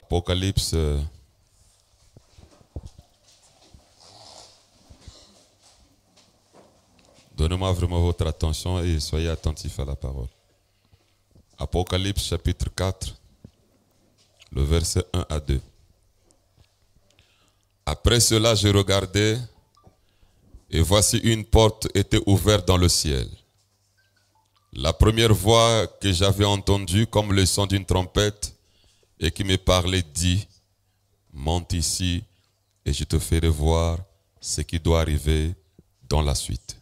Apocalypse donnez-moi vraiment votre attention et soyez attentifs à la parole. Apocalypse chapitre 4, le verset 1 à 2. Après cela, je regardais et voici une porte était ouverte dans le ciel. La première voix que j'avais entendue comme le son d'une trompette et qui me parlait dit, monte ici et je te ferai voir ce qui doit arriver dans la suite.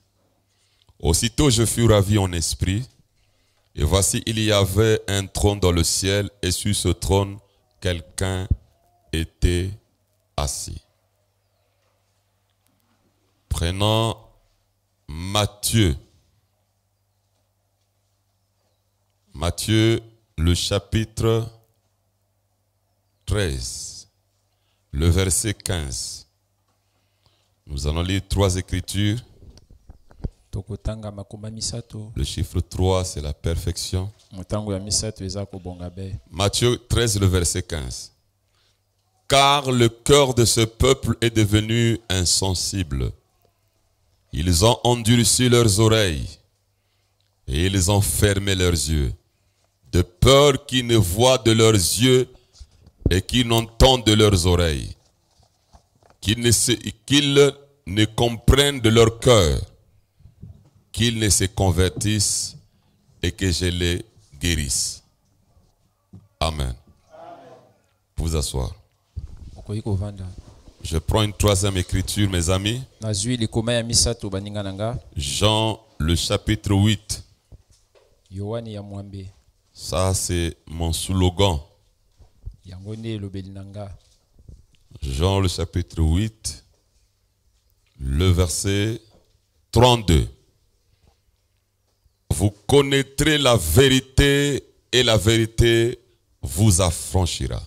Aussitôt je fus ravi en esprit et voici il y avait un trône dans le ciel et sur ce trône quelqu'un était assis. Prenons Matthieu le chapitre 13, le verset 15. Nous allons lire 3 écritures. Le chiffre 3, c'est la perfection. Matthieu 13, le verset 15. Car le cœur de ce peuple est devenu insensible. Ils ont endurci leurs oreilles et ils ont fermé leurs yeux, de peur qu'ils ne voient de leurs yeux et qu'ils n'entendent de leurs oreilles, qu'ils ne comprennent de leur cœur, qu'ils ne se convertissent et que je les guérisse. Amen. Vous asseoir. Je prends une 3e écriture, mes amis. Jean, le chapitre 8. Ça, c'est mon slogan. Jean, le chapitre 8, le verset 32. Vous connaîtrez la vérité et la vérité vous affranchira.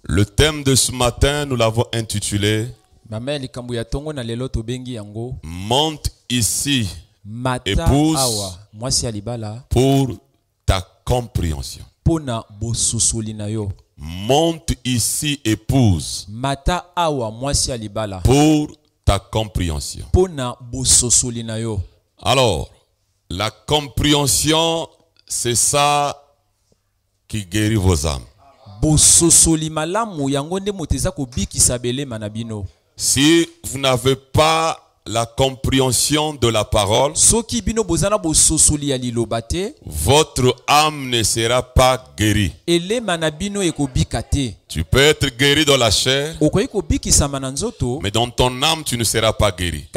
Le thème de ce matin, nous l'avons intitulé monte ici, épouse, pour ta compréhension. Monte ici, épouse, pour ta compréhension. Alors, la compréhension, c'est ça qui guérit vos âmes. Si vous n'avez pas la compréhension de la parole, votre âme ne sera pas guérie. Tu peux être guéri dans la chair, mais dans ton âme, tu ne seras pas guéri.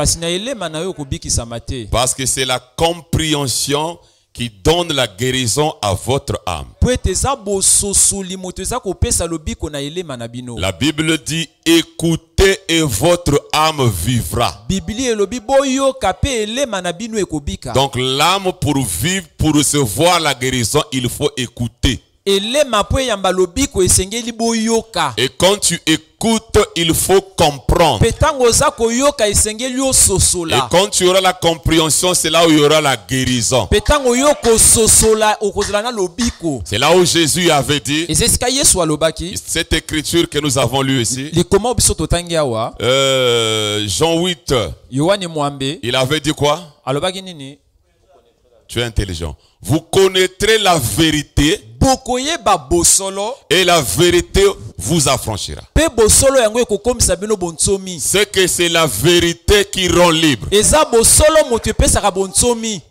Parce que c'est la compréhension qui donne la guérison à votre âme. La Bible dit, écoutez et votre âme vivra. Donc l'âme, pour vivre, pour recevoir la guérison, il faut écouter. Et quand tu écoutes, il faut comprendre. Et quand tu auras la compréhension, c'est là où il y aura la guérison. C'est là où Jésus avait dit, cette écriture que nous avons lue ici, Jean 8, il avait dit quoi? Tu es intelligent. Vous connaîtrez la vérité et la vérité vous affranchira. C'est que c'est la vérité qui rend libre.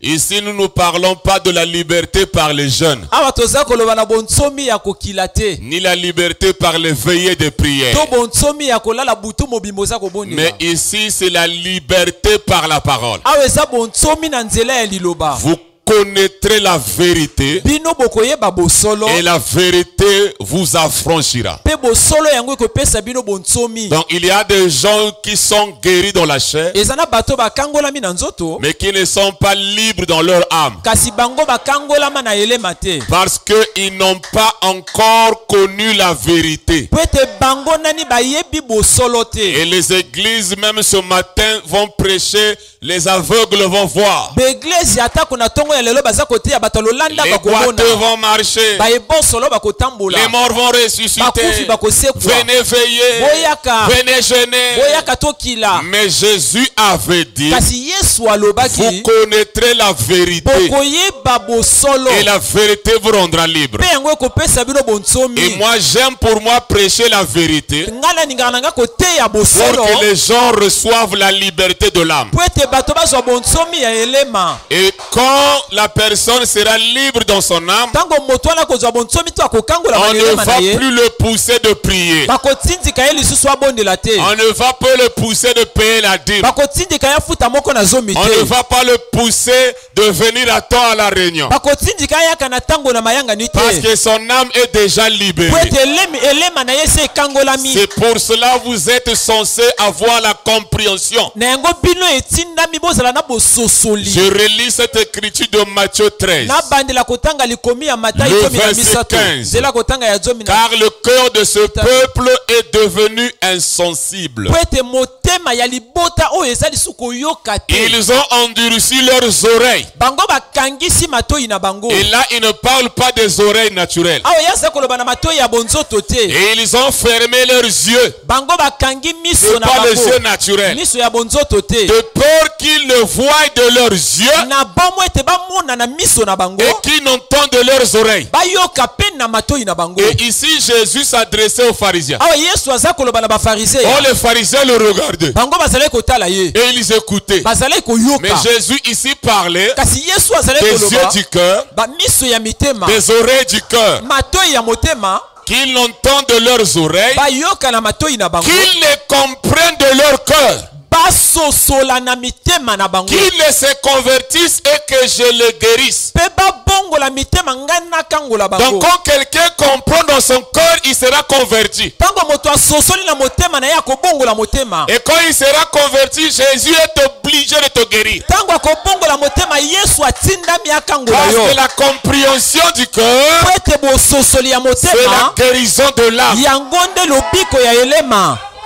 Ici, nous ne parlons pas de la liberté par les jeunes, ni la liberté par les veillées de prière. Mais ici, c'est la liberté par la parole. Vous connaîtrez la vérité et la vérité vous affranchira. Donc il y a des gens qui sont guéris dans la chair mais qui ne sont pas libres dans leur âme parce qu'ils n'ont pas encore connu la vérité. Et les églises même ce matin vont prêcher, les aveugles vont voir, les boiteux vont marcher, les morts vont ressusciter. Venez veiller, venez jeûner. Mais Jésus avait dit, vous connaîtrez la vérité et la vérité vous rendra libre. Et moi j'aime pour moi prêcher la vérité pour que les gens reçoivent la liberté de l'âme. Et quand la personne sera libre dans son âme, on ne va plus le pousser de prier. On ne va pas le pousser de payer la dîme. On ne va pas le pousser de venir à temps à la réunion. Parce que son âme est déjà libérée. C'est pour cela que vous êtes censé avoir la compréhension. Je relis cette écriture de Matthieu 13. Le verset 15. Car le cœur de ce peuple est devenu insensible. Ils ont endurci leurs oreilles. Et là, il ne parle pas des oreilles naturelles. Et ils ont fermé leurs yeux. Ce pas les yeux naturels. De peur qu'ils ne voient de leurs yeux et qu'ils n'entendent de leurs oreilles. Et ici, Jésus s'adressait aux pharisiens. Oh, les pharisiens le regardaient. Et ils écoutaient. Mais Jésus ici parlait des yeux du cœur, des oreilles du cœur, qu'ils l'entendent de leurs oreilles, qu'ils les comprennent de leur cœur, qu'ils ne se convertissent et que je les guérisse. Donc quand quelqu'un comprend dans son cœur, il sera converti. Et quand il sera converti, Jésus est obligé de te guérir. Parce que la compréhension du cœur, c'est la guérison de l'âme.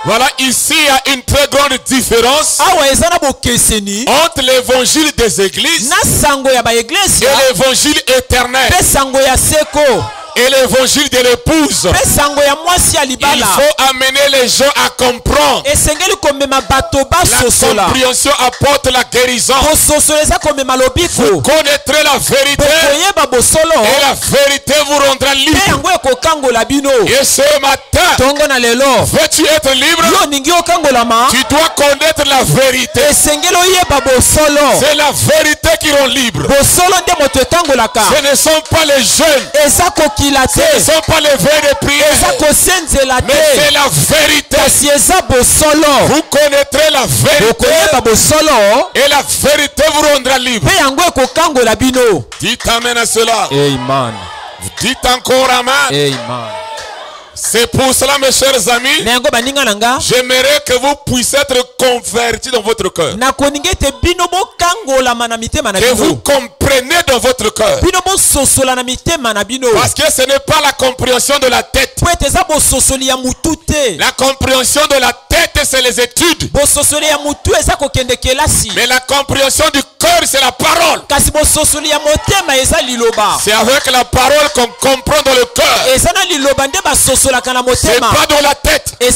Voilà, ici il y a une très grande différence entre l'évangile des églises et l'évangile éternel. Et l'évangile de l'épouse. Il faut amener les gens à comprendre. La compréhension apporte la guérison. Vous connaîtrez la vérité et la vérité vous rendra libre. Et ce matin, veux-tu être libre? Tu dois connaître la vérité. C'est la vérité qui rend libre. Ce ne sont pas les jeunes. Ce ne sont pas les vœux de prière, mais c'est la vérité. Vous connaîtrez la vérité et la vérité vous rendra libre. Dites amen à cela. Amen. Dites encore amen. Amen. C'est pour cela, mes chers amis, j'aimerais que vous puissiez être convertis dans votre cœur. Que vous compreniez dans votre cœur. Parce que ce n'est pas la compréhension de la tête. La compréhension de la tête, c'est les études. Mais la compréhension du cœur, c'est la parole. C'est avec la parole qu'on comprend dans le cœur. C'est pas dans la tête. Et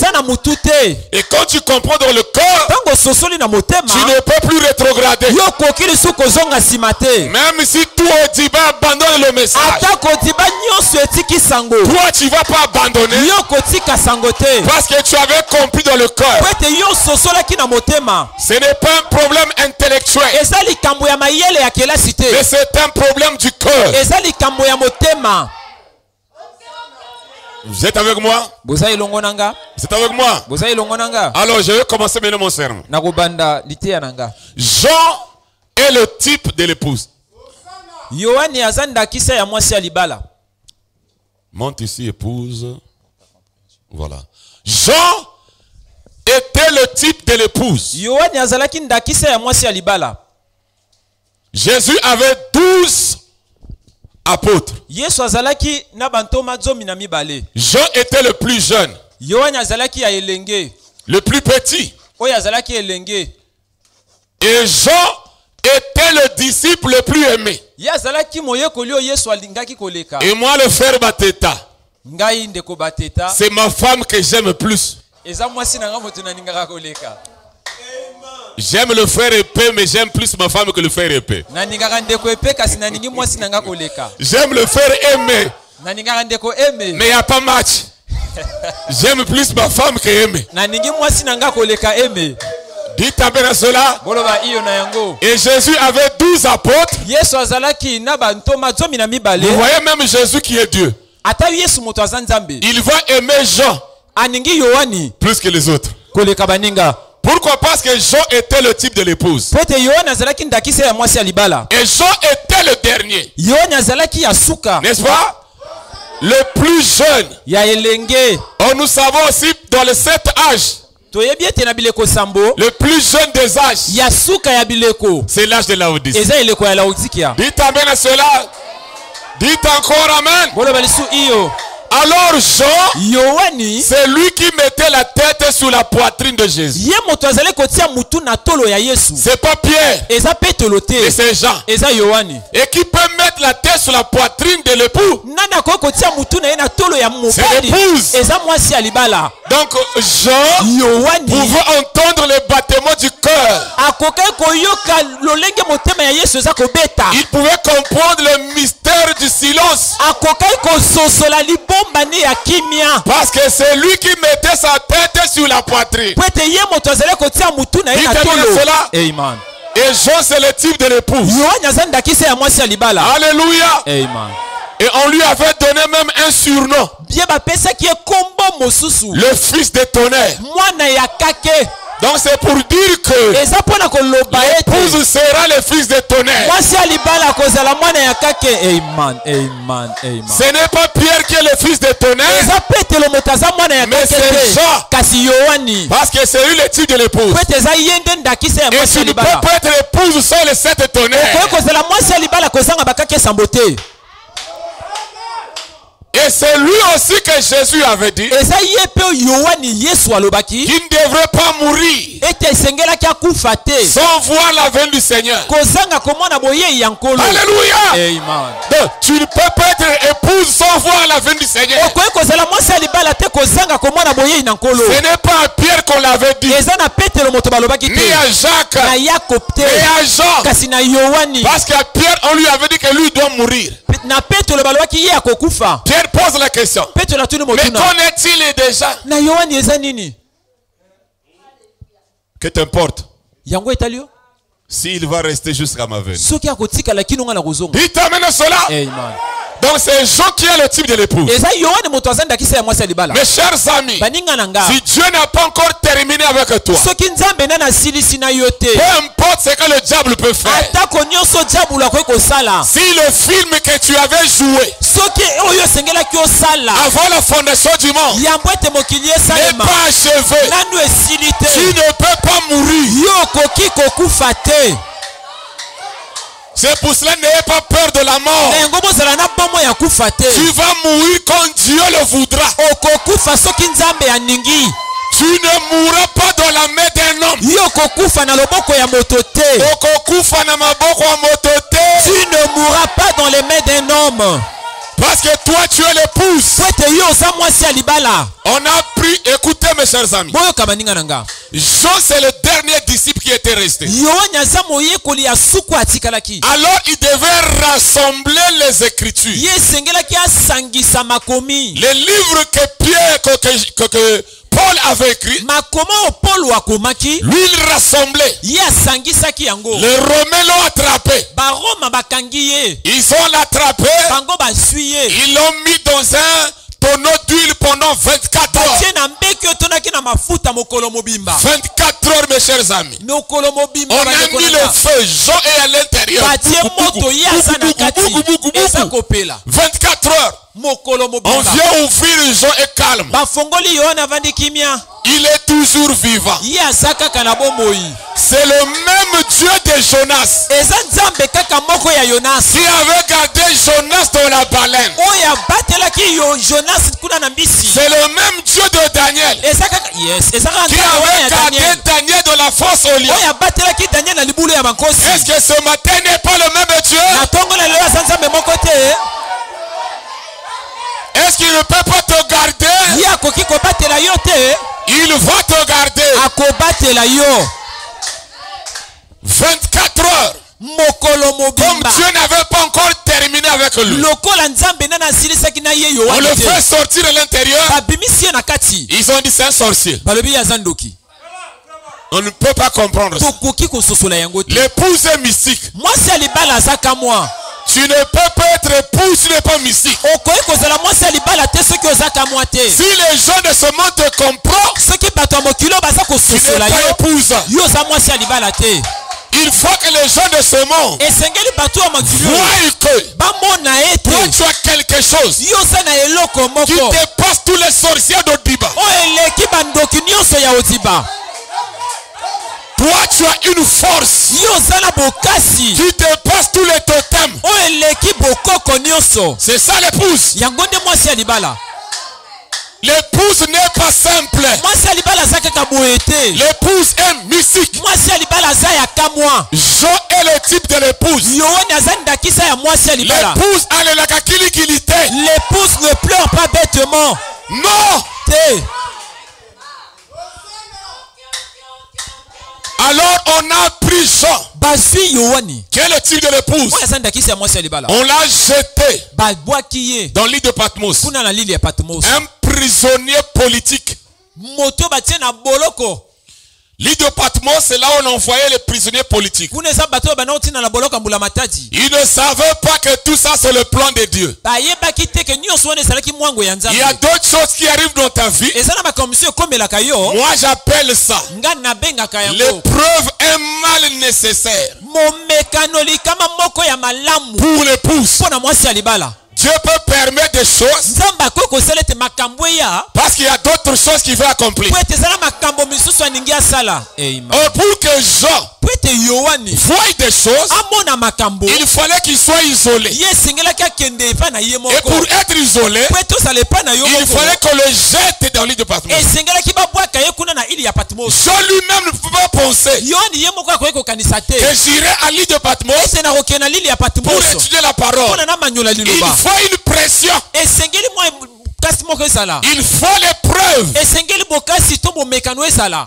quand tu comprends dans le cœur, tu ne peux plus rétrograder. Même si toi tu vas abandonner le message, toi tu vas pas abandonner parce que tu avais compris dans le cœur. Ce n'est pas un problème intellectuel, mais c'est un problème du cœur. Vous êtes avec moi? Vous êtes avec moi? Alors je vais commencer maintenant mon sermon. Jean est le type de l'épouse. Yohani azandakisa ya mwasi ya libala. Monte ici, épouse. Voilà. Jean était le type de l'épouse. Yohani azalaki ndakisa ya mwasi ya libala. Jésus avait 12 apôtres. Yesu azalaki na bantoma 12. Jean était le plus jeune. Yohani azalaki ya elenge. Le plus petit. Oyo azalaki elenge. Et Jean était le disciple le plus aimé. Ye azalaki moyekoli oyo Yesu alingaki koleka. Et moi, le frère Bateta, Ngai ndeko Bateta. c'est ma femme que j'aime plus. Eza mwasi na nga moto na ningaka koleka. J'aime le frère épée, mais j'aime plus ma femme que le frère épée. Na ningaka ndeko epé kasi na ningi mwasi na nga koleka. J'aime le frère aimé, Na ningaka ndeko aimé. mais il n'y a pas match. J'aime plus ma femme que aimé. Na ningi mwasi na nga koleka aimé. Dites amen à cela. Boloba iyo na yango. Et Jésus avait 12 apôtres. Yesu azalaki na bantoma 12. Vous voyez même Jésus qui est Dieu. Ata Yesu moto azanzambe. Il va aimer Jean Aningi Yohani plus que les autres. koleka baninga. Pourquoi? Parce que Jean était le type de l'épouse. Pete Yohani azalaki ndakisa ya mwasi ya libala. Et Jean était le dernier. Yohani azalaki ya suka. N'est-ce pas? Le plus jeune. Ya elenge. Oh, nous savons aussi dans les 7 âges. Toyebi ete na bileko sambo. Le plus jeune des âges. Ya suka ya bileko. C'est l'âge de Laodicée. Eza eleko ya Laodikia. Dites amen à cela. Dites encore amen. Boloba lisu iyo. Alors Jean, Yohani c'est lui qui mettait la tête sur la poitrine de Jésus. ye moto azali kotia mutu na tolo ya Yesu. C'est pas Pierre, Eza petelo te. mais c'est Jean. Eza Yohani. Et qui peut mettre la tête sur la poitrine de l'époux. Nana ko kotia mutu na ye na tolo ya C'est mobali. l'épouse. Eza mwasi ya libala. Donc Jean Yohani pouvait entendre le battement du cœur. akokai koyoka lolenge motema ya Yesu eza kobeta. Il pouvait comprendre le mystère du silence. Akokai kososola libomba ne ya kimia. Parce que c'est lui qui mettait sa tête sur la poitrine. Pete ye moto azali kotia mutu na ye na Dites amen tolo. à cela. Amen. Et Jean, c'est le type de l'épouse. Yohani azandakisa ya mwasi ya libala. Alléluia. Amen. Et on lui avait donné même un surnom. Bie bapesaki ye kombo mosusu. Le fils de tonnerre. Mwana ya kake. Donc c'est pour dire que Eza pona koloba ete l'épouse sera le fils de tonnerre. mwasi ya libala kozala mwana ya kake. Amen. Amen. Amen. Ce n'est pas Pierre qui est le fils de tonnerre. Eza petelo moto aza mwana ya Mais kake c'est te. Jean. Kasi Yohani. Parce que c'est lui le type de l'épouse. Pete eza ye nde ndakisa ya Et mwasi tu ya ne peux libala. pas être épouse sans les 7 tonnerres. Okoki kozala mwasi ya libala kozanga bakake sambo te. Et c'est lui aussi que Jésus avait dit Eza ye pe Yohani Yesu alobaki qu'il ne devrait pas mourir ete esengelaki akufa te sans voir la venue du Seigneur. kozanga komona boyei ya nkolo. Alléluia. Amen. Donc, tu ne peux pas être épouse sans voir la venue du Seigneur. Okoki kozala mwasi ya libala te kozanga komona boyei na nkolo. Ce n'est pas à Pierre qu'on l'avait dit, Eza na petelo moto balobaki ni te. à Jacques, Na Yakob te. ni à Jean. Kasi na Yohani. Parce qu'à Pierre, on lui avait dit que lui doit mourir. Na petelo balobaki ye akokufa. Pierre pose la question. Petelo atuni Mais motuna. qu'en est-il déjà? Na Yohani eza nini? Que t'importe Yango etalio? s'il va rester jusqu'à ma venue. Soki akotikala kino nga na kozonga. Dites amen à cela. Amen. Donc c'est Jean qui est le type de l'épouse. Eza Yohani moto azandakisa ya mwasi ya libala. Mes chers amis, Baninga na nga. si Dieu n'a pas encore terminé avec toi, Soki nzambe nana silisi na yo te. peu importe ce que le diable peut faire, Atako nyonso diabolo akoki kosala. si le film que tu avais joué Soki oyo esengelaki osala. avant la fondation du monde Yambo ete mokili n'est esalema. pas achevé, Nanu esili tu te. ne peux pas mourir. Yo okoki kokufa te. C'est pour cela n'ayez pas peur de la mort. Na yango bozala na bomo ya kufa te. Tu vas mourir quand Dieu le voudra. Okokufa soki nzambe aningi. Tu ne mourras pas dans la main d'un homme. Yo okokufa na loboko ya moto te. Okokufa na maboko ya moto te. Tu ne mourras pas dans les mains d'un homme. Parce que toi tu es l'épouse. Pwete yo oza mwasi ya libala. On a pris, écoutez mes chers amis. Boyoka baninga na nga. Jean c'est le dernier disciple qui était resté. Yohani aza moyekoli ya suku atikalaki. Alors il devait rassembler les écritures. Ye esengelaki asangisa makomi. Les livres que Pierre, que Paul avait écrit, Makoma o Paul akomaki. lui il rassemblait. Ye asangisaki yango. Les Romains l'ont attrapé. Baroma bakangi ye. Ils ont l'attrapé. Bango basui ye. Ils l'ont mis dans un tonneau d'huile pendant 24 heures. Batie na mbeki otonaki na 24 heures, mes chers amis. On a mis le feu. Jean est à l'intérieur. 24 heures. On vient ouvrir Jean est calme. Il est toujours vivant. C'est le même Dieu de Jonas qui avait gardé Jonas dans la baleine. C'est le même Dieu de Daniel qui avait gardé Daniel dans la fosse au lion. Est-ce que ce matin n'est pas le même Dieu? Est-ce qu'il ne peut pas te garder? Il va te garder. 24 heures. Comme Dieu n'avait pas encore terminé avec lui. On le fait sortir de l'intérieur. Ils ont dit c'est un sorcier. On ne peut pas comprendre ça. L'épouse est mystique. Tu ne peux pas être épouse, tu n'es pas mystique. Si les gens de ce monde te comprennent, tu n'es pas épouse. Il faut que les gens de ce monde voient que toi tu as quelque chose qui dépasse tous les sorciers d'Odiba. Toi tu as une force qui dépasse tous les totems. C'est ça l'épouse. L'épouse n'est pas simple. L'épouse est mystique. Jean est le type de l'épouse. L'épouse a le lakakilikilité. L'épouse ne pleure pas bêtement. Non. Alors on a pris Jean, qui est le type de l'épouse. On l'a jeté dans l'île de Patmos. Un prisonnier politique. L'île de Patmos, c'est là où on envoyait les prisonniers politiques. Ils ne savaient pas que tout ça c'est le plan de Dieu. Il y a d'autres choses qui arrivent dans ta vie. Moi j'appelle ça l'épreuve est mal nécessaire pour l'épouse. Dieu peut permettre des choses parce qu'il y a d'autres choses qu'il veut accomplir. Pour que Jean voie des choses, il fallait qu'il soit isolé. Et pour être isolé, il fallait qu'on le jette dans l'île de Patmos. Jean lui-même ne peut pas penser que j'irai à l'île de Patmos pour étudier la parole. Il faut une pression. Il faut les preuves.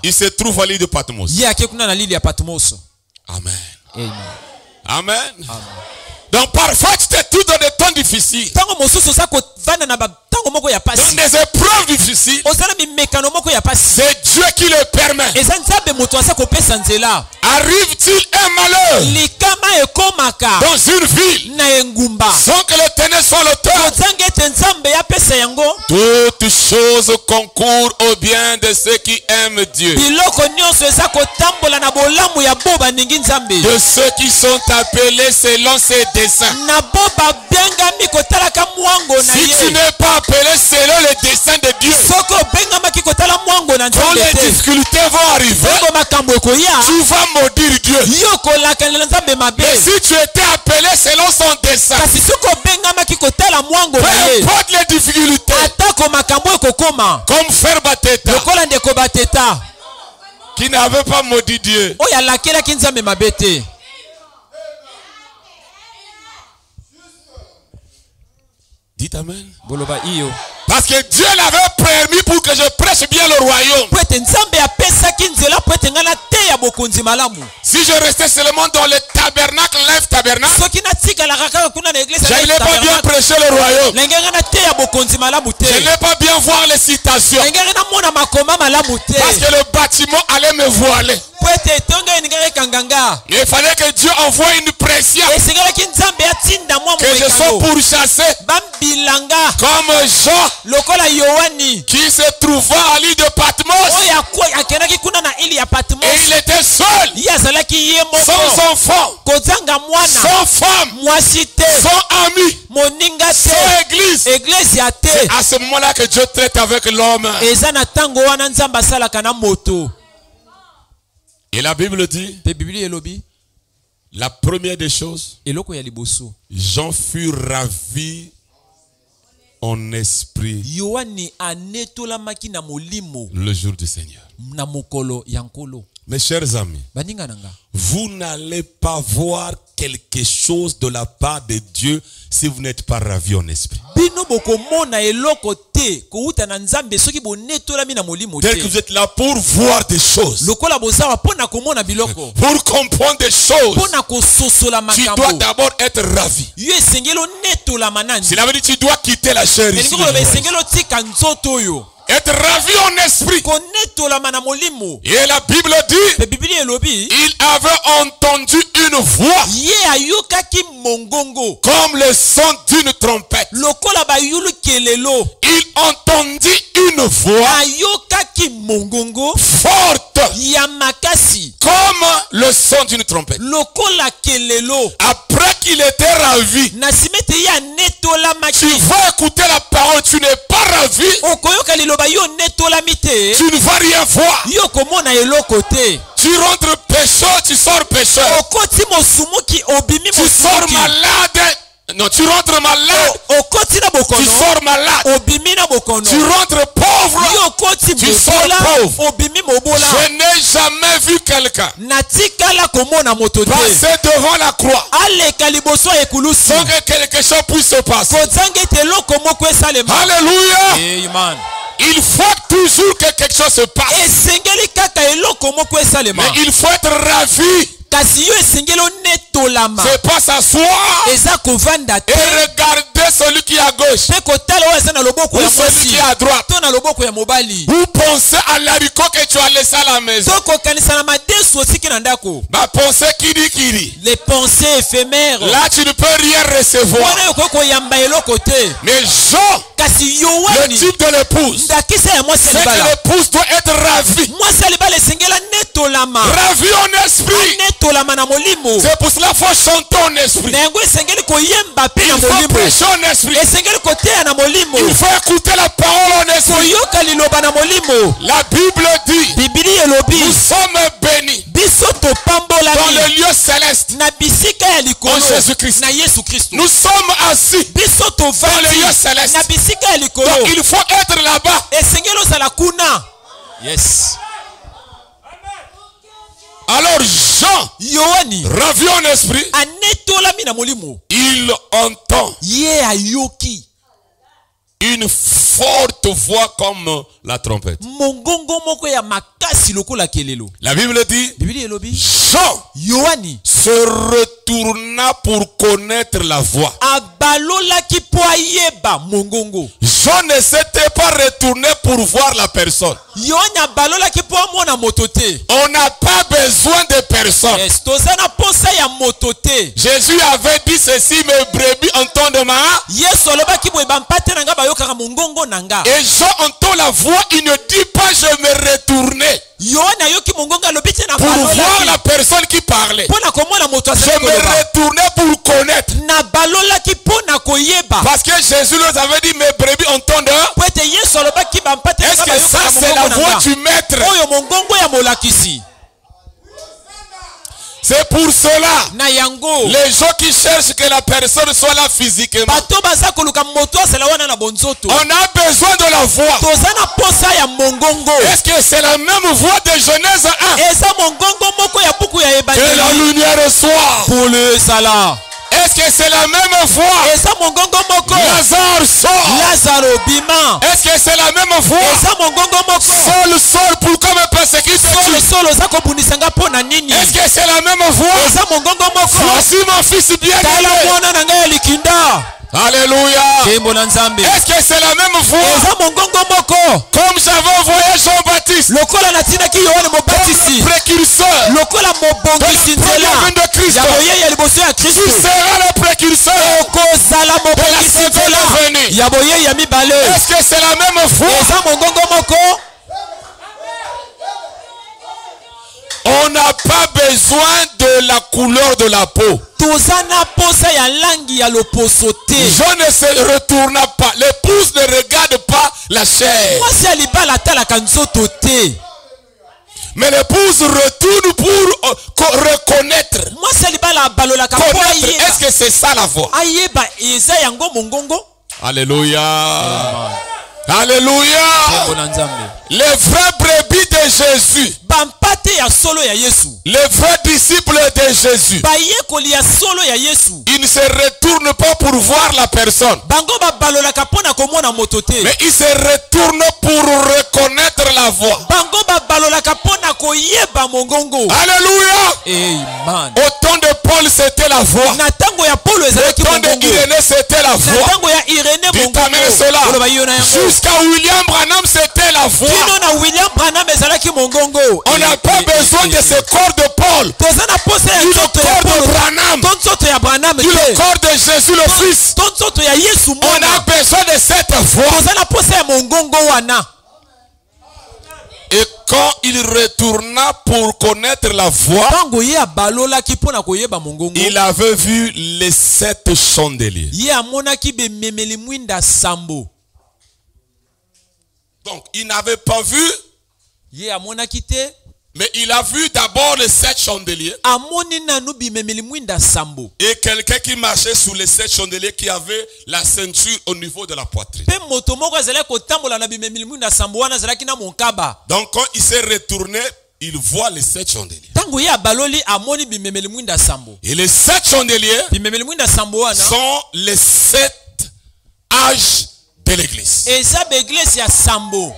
Il se trouve à l'île de Patmos. Amen. Amen. Donc parfois tu te trouves dans des temps difficiles, dans des épreuves difficiles. C'est Dieu qui le permet. Arrive-t-il un malheur dans une ville sans que l'Éternel soit l'auteur? Toutes choses concourent au bien de ceux qui aiment Dieu, de ceux qui sont appelés selon ses desseins. Si tu n'es pas appelé selon les desseins de Dieu, quand les difficultés vont arriver, tu vas maudire Dieu. Mais si tu étais appelé selon son dessein, peu importe les difficultés, comme Frère Bateta qui n'avait pas maudit Dieu. Dites Amen. Parce que Dieu l'avait permis pour que je prêche bien le royaume. Si je restais seulement dans le tabernacle, live tabernacle, je n'allais pas bien prêcher le royaume. Je n'allais pas bien voir les citations. Parce que le bâtiment allait me voiler. Il fallait que Dieu envoie une pression, que je sois pourchassé comme Jean lokola Yohani qui se trouva à l'île de Patmos. akendaki kuna na ili ya Patmos. Et il était seul, Ye azalaki ye moko. sans enfant, Kozanga mwana. sans femme, Mwasi te. sans ami, Moninga te. sans église. Église ya te. C'est à ce moment-là que Dieu traite avec l'homme. Eza na tango wana Nzambe asalaka na moto. Et la Bible dit, Pe Biblia elobi, la première des choses, eloko ya liboso. Jean fut ravi en esprit Yohani anetolamaki na molimo le jour du Seigneur. na mokolo ya nkolo. Mes chers amis, Baninga nanga. vous n'allez pas voir quelque chose de la part de Dieu si vous n'êtes pas ravi en esprit. Bino bokomona eloko te kouta na Nzambe soki bonetolami na molimo Tel que te. vous êtes là pour voir des choses, Lokola bozawa pona komona biloko. pour comprendre des choses, Pona kososola tu dois makambo. d'abord être ravi. Yo esengelo netolama nani. Cela veut dire que tu dois quitter la chair ici. Elingo lobe esengelo tika nzoto oyo. Être ravi en esprit. Konetolama na molimo. Et la Bible dit, Pe Biblia elobi, il avait entendu une voix ye ayokaki mongongo. comme le son d'une trompette. Lokola bayulu kelelo. Il entendit une voix Ayokaki mongongo forte ya makasi comme le son d'une trompette. lokola kelelo. Après qu'il était ravi, Na simete ya netolamaki. tu vas écouter la parole, tu n'es pas ravi, Okoyoka liloba yo netolamaki te. tu ne vas rien voir. Yo komona eloko te. Tu rentres pécheur, tu sors pécheur. Okoti mosumuki obimi Tu sors mosumuki. malade. Non, tu rentres malade, Okoti na tu bokono. sors malade. Obimi na bokono. Tu rentres pauvre. Yo koti Tu sors mobola. pauvre. Obimi mobola. Je n'ai jamais vu quelqu'un Natikala komona moto te. passer devant la croix Aleka liboso ya ekulusi. sans que quelque chose puisse se passer. Kozange te loko moko esalema. Alléluia. Amen. Il faut toujours que quelque chose se passe. Esengeli kaka eloko moko esalema. Mais il faut être ravi. Kasi yo esengeli netolama. C'est pas s'asseoir Eza kovanda te. et regarder celui qui est à gauche Pe kotala oyo eza na loboko ou ya celui mwasi. qui est à droite. To na loboko ya mobali. Ou penser à l'haricot que tu as laissé à la maison. To kokanisa na madesu osiki na ndako. Ma pensée qui dit. Les pensées éphémères. Là, tu ne peux rien recevoir. Wana yoko koyamba eloko te. Mais Jean, Kasi le Yohani type de l'épouse, ndakisa ya mwasi c'est que libala. l'épouse doit être ravie. Mwasi libala esengela netolama. Ravi en esprit. Netolama na molimo. C'est pour cela qu'il faut chanter en esprit. Na yango esengeli koyemba pe na Il faut molimo. prêcher en esprit. Esengeli koteya na molimo. Il faut écouter la parole en esprit. Koyoka liloba na molimo. La Bible dit, Bibili elobi. nous sommes bénis Biso dans topambolami. le lieu céleste Na bisika ya likolo. en Jésus-Christ. Na Yesu Kristo. Nous sommes assis. Biso Dans le tovandi. lieu céleste. Na bisika ya likolo. Donc il faut être là-bas. Esengeli ozala kuna. Yes. Alors Jean, Yohani ravi en esprit, anetolami na molimo. il entend Ye ayoki une forte voix comme la trompette. mongongo moko ya makasi lokola kelelo. La Bible dit, Bibili elobi. Jean Yohani se retourna pour connaître la voix. abalolaki po ayeba mongongo. Jean ne s'était pas retourné pour voir la personne. Yohani abalolaki po amona moto te. On n'a pas besoin de personne. Yes, toza na posa ya moto te. Jésus avait dit ceci, mes brebis entendent ma. Yesu alobaki boye bampate nanga bayokaka mongongo nanga. Et Jean entend la voix, il ne dit pas je me retournais Yohani ayoki mongongo alobi te na pour voir balolaki. la personne qui parlait. Pona komona moto Je asali me koloba. retournais pour connaître. Na balolaki pona koyeba. Parce que Jésus nous avait dit mes brebis entendent. Po ete Yesu alobaki bampate Est-ce nanga que ça bayokaka c'est la mongongo voix nanga. du maître? Oyo mongongo ya molakisi. C'est pour cela. Na yango. Les gens qui cherchent que la personne soit là physiquement. Bato baza koluka moto asala wana na bonzoto. On a besoin de la voix. Toza na posa ya mongongo. Est-ce que c'est la même voix de Genèse 1? Eza mongongo moko ya buku ya Que la ebandeli. lumière soit. Pour le sala. Est-ce que c'est la même voix? Eza mongongo moko. Lazare sort. Lazaro bima. Est-ce que c'est la même voix? Eza mongongo moko. Sol, pourquoi me persécutes-tu? Solo za kobundisanga pona nini? Est-ce que c'est la même voix? Eza mongongo moko. Voici mon fils Tala bien-aimé. mwana na ngai ya likinda. Alléluia. Kembo na Nzambe. Est-ce que c'est la même voix? Eza mongongo moko. Comme j'avais envoyé Jean-Baptiste Lokola natinaki Yohane comme Mobatisi. précurseur. Lokola lokola mobongisi nzela de Christ. ya boye ya liboso ya Tu Kristo seras le précurseur. okozala mobongisi nzela ya boye ya mibale. Est-ce que c'est la même foi? eza mongongo moko. On n'a pas besoin de la couleur de la peau. toza na posa ya langi ya loposo te. Je ne se retourna pas. L'épouse ne regarde pas la chair. mwasi ya libala atalaka nzoto te. Mais l'épouse retourne pour reconnaître. mwasi ya libala abalolaka po Connaître. ayeba. Est-ce que c'est ça la foi? ayeba eza yango mongongo. Alléluia. Alléluia. Tembo na Nzambe. Les vrais brebis de Jésus. bampate ya solo ya Yesu. Les vrais disciples de Jésus. bayekoli ya solo ya Yesu. Ils ne se retournent pas pour voir la personne. bango babalolaka pona komona moto te. Mais ils se retournent pour reconnaître la voix. bango babalolaka pona koyeba mongongo. Alléluia. Amen. Au temps de Paul, c'était la voix. na tango ya Paulo Au ezalaki temps de mongongo. Irénée, c'était la na voix. tango ya Irene Dites amen cela. Oloba yo na yango. Jusqu'à William Branham, c'était la voix. kino na William Branham ezalaki mongongo. On n'a pas besoin de ce corps de Paul. toza na posa ya Du nzoto ya corps de Paulo. Branham. to nzoto ya Branham Du te. corps de Jésus le Fils. to nzoto ya Yesu On a mwana. besoin de cette voix. toza na posa ya mongongo wana. Et quand il retourna pour connaître la voix, tango ye abalolaki pona koyeba mongongo. il avait vu les 7 chandeliers. ye amonaki bememeli mwinda sambo. Donc, il n'avait pas vu, ye amonaki te. mais il a vu d'abord les 7 chandeliers. amoni nanu bimemeli mwinda sambo. Et quelqu'un qui marchait sous les 7 chandeliers qui avait la ceinture au niveau de la poitrine. pe moto moko azalaki kotambola na bimemeli mwinda sambo wana azalaki na monkaba. Donc, quand il s'est retourné, il voit les 7 chandeliers. tango ye abaloli amoni bimemeli mwinda sambo. Et les 7 chandeliers bimemeli mwinda sambo wana sont les 7 âges de l'église. eza beglise ya sambo.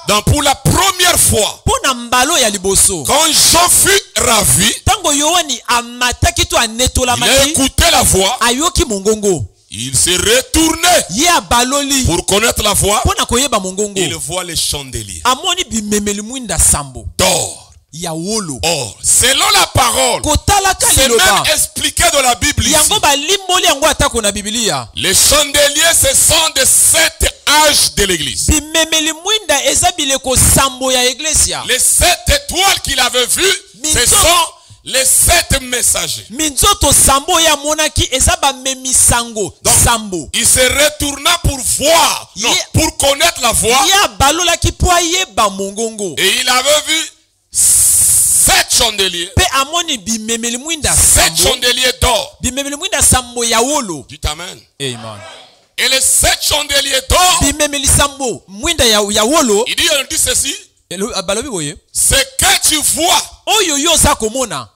Donc, pour la première fois, pona mbalo ya liboso. quand Jean fut ravi, tango yohani amataki to il a anetolamaki écouté la voix, ayoki mongongo. il s'est retourné ye abaloli pour connaître la voix. pona koyeba mongongo. Il voit les chandeliers amoni bimemeli mwinda sambo d'or. ya wolo. Or, selon la parole, kotalaka c'est liloba même expliqué dans la Bible ici. yango balimboli yango atako na bibilia. Les chandeliers, ce sont des 7 âges de l'église. bimemeli mwinda eza bileko sambo ya eglesia. Les 7 étoiles qu'il avait vues, ce sont les 7 messagers. minzoto sambo ya monaki eza bamemi sango sambo. Il se retourna pour voir, non, Yeah. pour connaître la voix. ye abalolaki po ayeba mongongo. Et il avait vu 7 chandeliers, pe amoni bimemeli mwinda 7 sambo. chandeliers d'or. bimemeli mwinda sambo ya wolo. Dites amen. Amen. Et les 7 chandeliers d'or, bimemeli sambo mwinda ya wolo. il dit ceci, balobi boye ce que tu vois, oyo yo oza komona.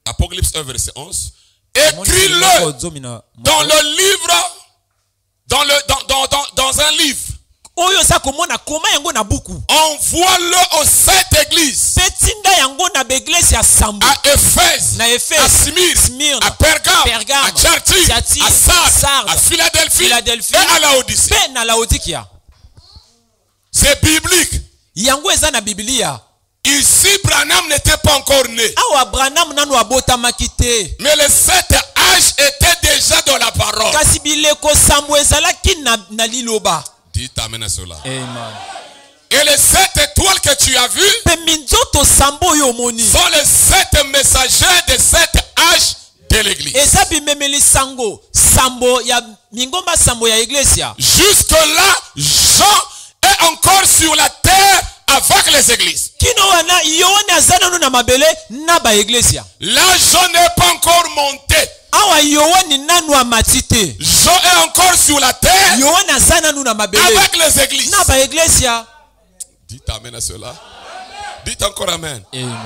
Apocalypse 1 verset 11, écris-le dans le livre, dans un livre. oyo oza komona koma yango na buku. Envoie-le aux 7 églises. pe tinda yango na beglise ya sambo. À Éphèse, na à Efese, Smyrne, à Pergame, à Thyatire, à Sardes, à Philadelphie et à Laodicée. pe na Laodikia. C'est biblique. yango eza na Biblia. Ici, Branham n'était pas encore né. awa Branham nanu abotamaki te. Mais les 7 âges étaient déjà dans la parole. kasi bileko sambo ezalaki na liloba. Dites amen à cela. Amen. Et les 7 étoiles que tu as vues pe minzoto sambo oyo omoni sont les 7 messagers des 7 âges de l'église. eza bimemeli sango sambo ya mingomba sambo ya iglesia. Jusque-là, Jean est encore sur la terre avec les églises. kino wana yohane aza nanu na mabele na ba iglesia. Là, Jean n'est pas encore monté. awa yohane nanu amati te. Jean est encore sur la terre yohane aza nanu na mabele avec les églises. na ba iglesia. Dites amen à cela. Dites encore amen. Amen.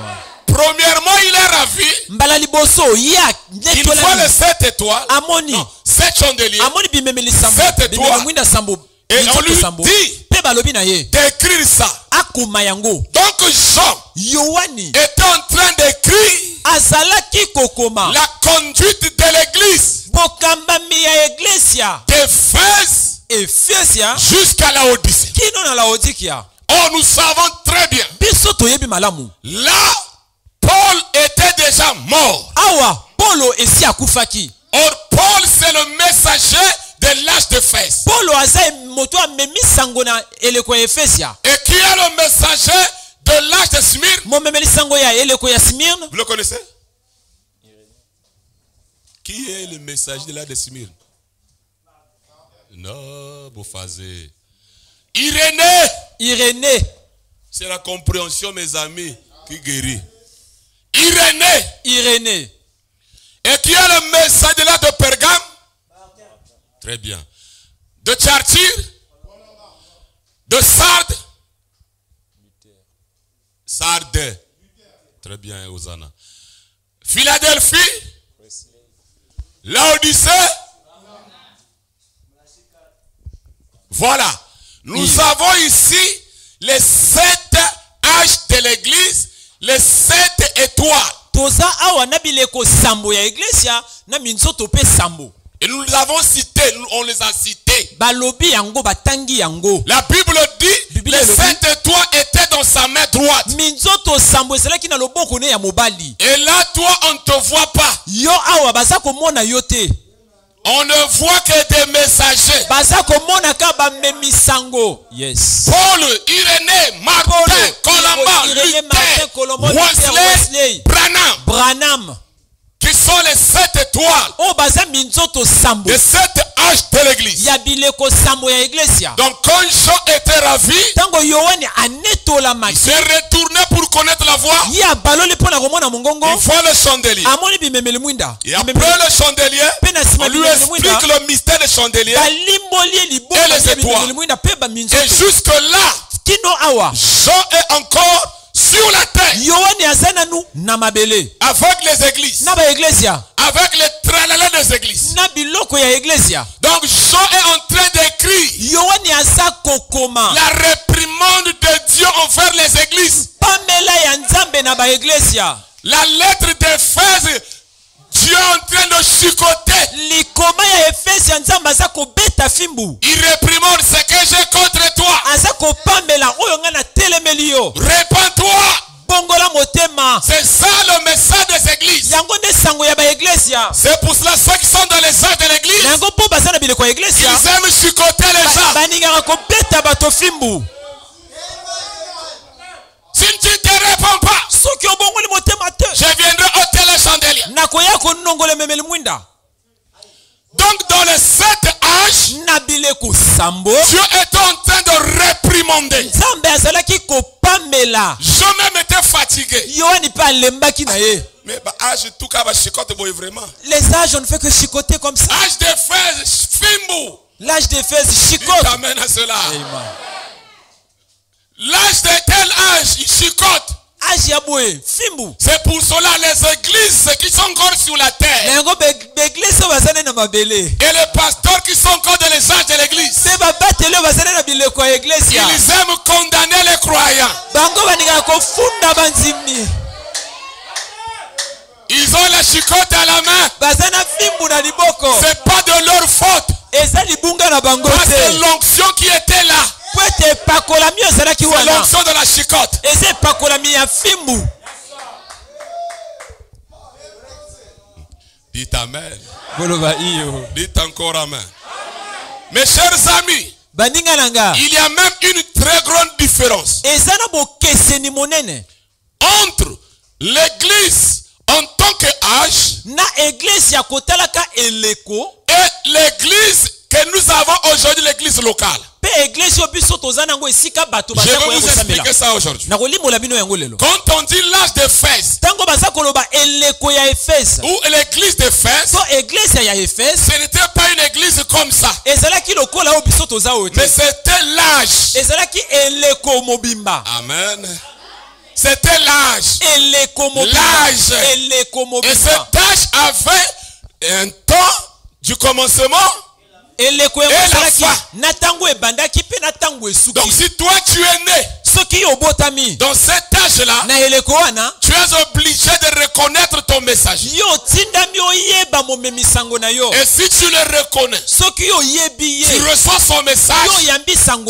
Premièrement, il est ravi. mbala liboso ya Il voit les 7 étoiles. amoni Non, 7 chandeliers. amoni bimemeli sambo Sept étoiles. bimemeli mwinda sambo. Et on minzoto lui sambo. dit pe balobi na ye d'écrire ça. akoma yango. Donc Jean yohane était en train d'écrire azalaki kokoma la conduite de l'église bokambami ya eglesia d'Éphèse efesia jusqu'à la Odyssée. kino na Laodikia. Oh, nous savons très bien. biso toyebi malamu. Là, Paul était déjà mort. Awa Polo esi akufaki. Or, Paul, c'est le messager de l'âge d'Éphèse. Polo aza moto amemi sango na eleko ya Efesia. Et qui est le messager de l'âge de Smyrne? Momemeli sango ya eleko ya Smyrne. Vous le connaissez? Qui est le messager de l'âge de Smyrne? Non, vous faites. Irénée. C'est la compréhension, mes amis, qui guérit. Irénée. Et qui est le messager de l'âge de Pergame? Très bien. De Thyatire? De Sardes? Sardes. Très bien, Hosanna. Philadelphie? Laodicée? Voilà. Nous avons ici les 7 âges de l'église, les 7 étoiles. Toza awa na bileko sambo ya iglesia na minzoto pe sambo. Et nous les avons cités, on les a cités. Balobi yango batangi yango. La Bible dit les 7 étoiles étaient dans sa main droite. Minzoto sambo ezalaki na loboko ne ya mobali. Et là, toi, on ne te voit pas. Yo awa baza komona yo te. On ne voit que des messagers. Baza komona ka ba memisango. Yes. Paul, Irénée, Martin, Colomban, Luther, Wesley, Branham. Qui sont les 7 étoiles. Oh baza minzoto sambo. Les 7 âges de l'église. Ya bileko sambo ya iglesia. Donc quand Jean était ravi, tango Yohane anetola maki. Il s'est retourné pour connaître la voix. Ya baloli pona komona mongongo. Il voit le chandelier. Amoni bimemeli mwinda. Et après le chandelier, on lui explique le mystère du chandelier et les étoiles. Et jusque là, Jean est encore sur la terre. Avec les églises. Avec les tralala des églises. Donc Jean est en train d'écrire la réprimande de Dieu envers les églises. La lettre d'Éphèse, Dieu est en train de chicoter. Il réprimande ce que j'ai contre toi. Répands-toi. C'est ça le message des églises. C'est pour cela ceux qui sont dans les âges de l'église, ils aiment chicoter les gens. Si tu ne te réponds pas, je viendrai ôter le chandelier. Donc dans les 7 âges, Dieu est en train de réprimander. Je-même étais fatigué. Mais âge tout cas va chicoter vraiment. Les âges on ne fait que chicoter comme ça. Âge d'Éphèse, fimbu. L'âge d'Éphèse chicote. Amen à cela. L'âge de tel âge, il chicote. C'est pour cela les églises qui sont encore sur la terre et les pasteurs qui sont encore dans les âges de l'église, ils aiment condamner les croyants. Ils ont la chicote à la main. C'est pas de leur faute. Parce que l'onction qui était là, c'est l'onction de la chicote. Dites amen. Dites encore amen. Mes chers amis, il y a même une très grande différence entre l'église en tant qu'âge et l'église que nous avons aujourd'hui, l'église locale. Je vais vous expliquer ça aujourd'hui. Quand on dit l'âge d'Éphèse ou l'église d'Éphèse, ce n'était pas une église comme ça, mais c'était l'âge. Amen. C'était l'âge. L'âge. Et cet âge avait un temps du commencement et la fin. Donc si toi tu es né dans cet âge-là, tu es obligé de reconnaître ton message. Et si tu le reconnais, tu reçois son message,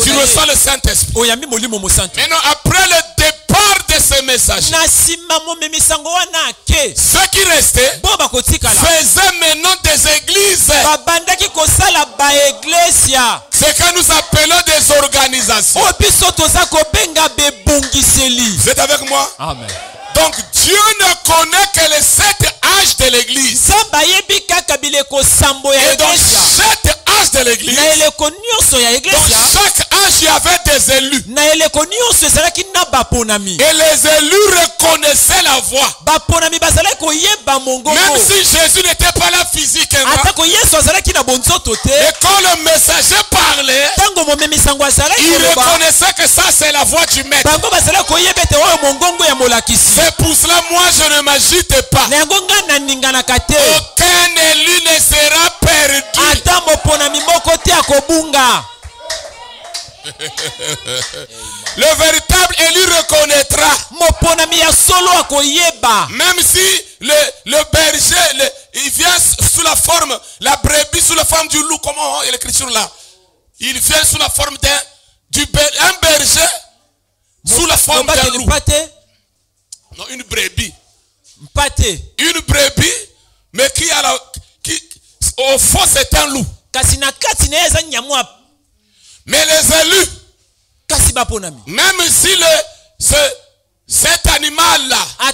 tu reçois le Saint-Esprit. Maintenant, après le départ de ce messager, na sima momemi sango wana ke ceux qui restaient bo bakotikala faisaient maintenant des églises. babandaki kosala ba eglesia Ce que nous appelons des organisations. o biso toza kobenga bebongiseli. Vous êtes avec moi? Amen. Donc Dieu ne connaît que les 7 âges de l'église. Nzambe yebi kaka bileko sambo ya Et dans eglesia 7 âges de l'église, na eleko nyonso ya dans eglesia chaque âge, il y avait des élus. na eleko nyonso ezalaki na baponami Et les élus reconnaissaient la voix. baponami bazalaki koyeba mongongo Même si Jésus n'était pas là physiquement. atako yesu azalaki na bonzoto te Et quand le messager parlait, ntango momemi sango azalaki il koloba reconnaissait que ça c'est la voix du maître. bango bazalaki koyeba ete oyo mongongo ya molakisi. C'est pour cela moi je ne m'agite pas. na yango ngai naninganaka te Aucun élu ne sera perdu. ata moponami moko te akobunga. Le véritable élu reconnaîtra. moponami ya solo akoyeba Même si le berger, il vient sous la forme, la brebis sous la forme du loup. Comment est l'écriture là? Il vient sous la forme un berger sous la forme d'un loup. Non, une brebis. Une brebis, mais qui au fond c'est un loup. Mais les élus, même si cet animal-là a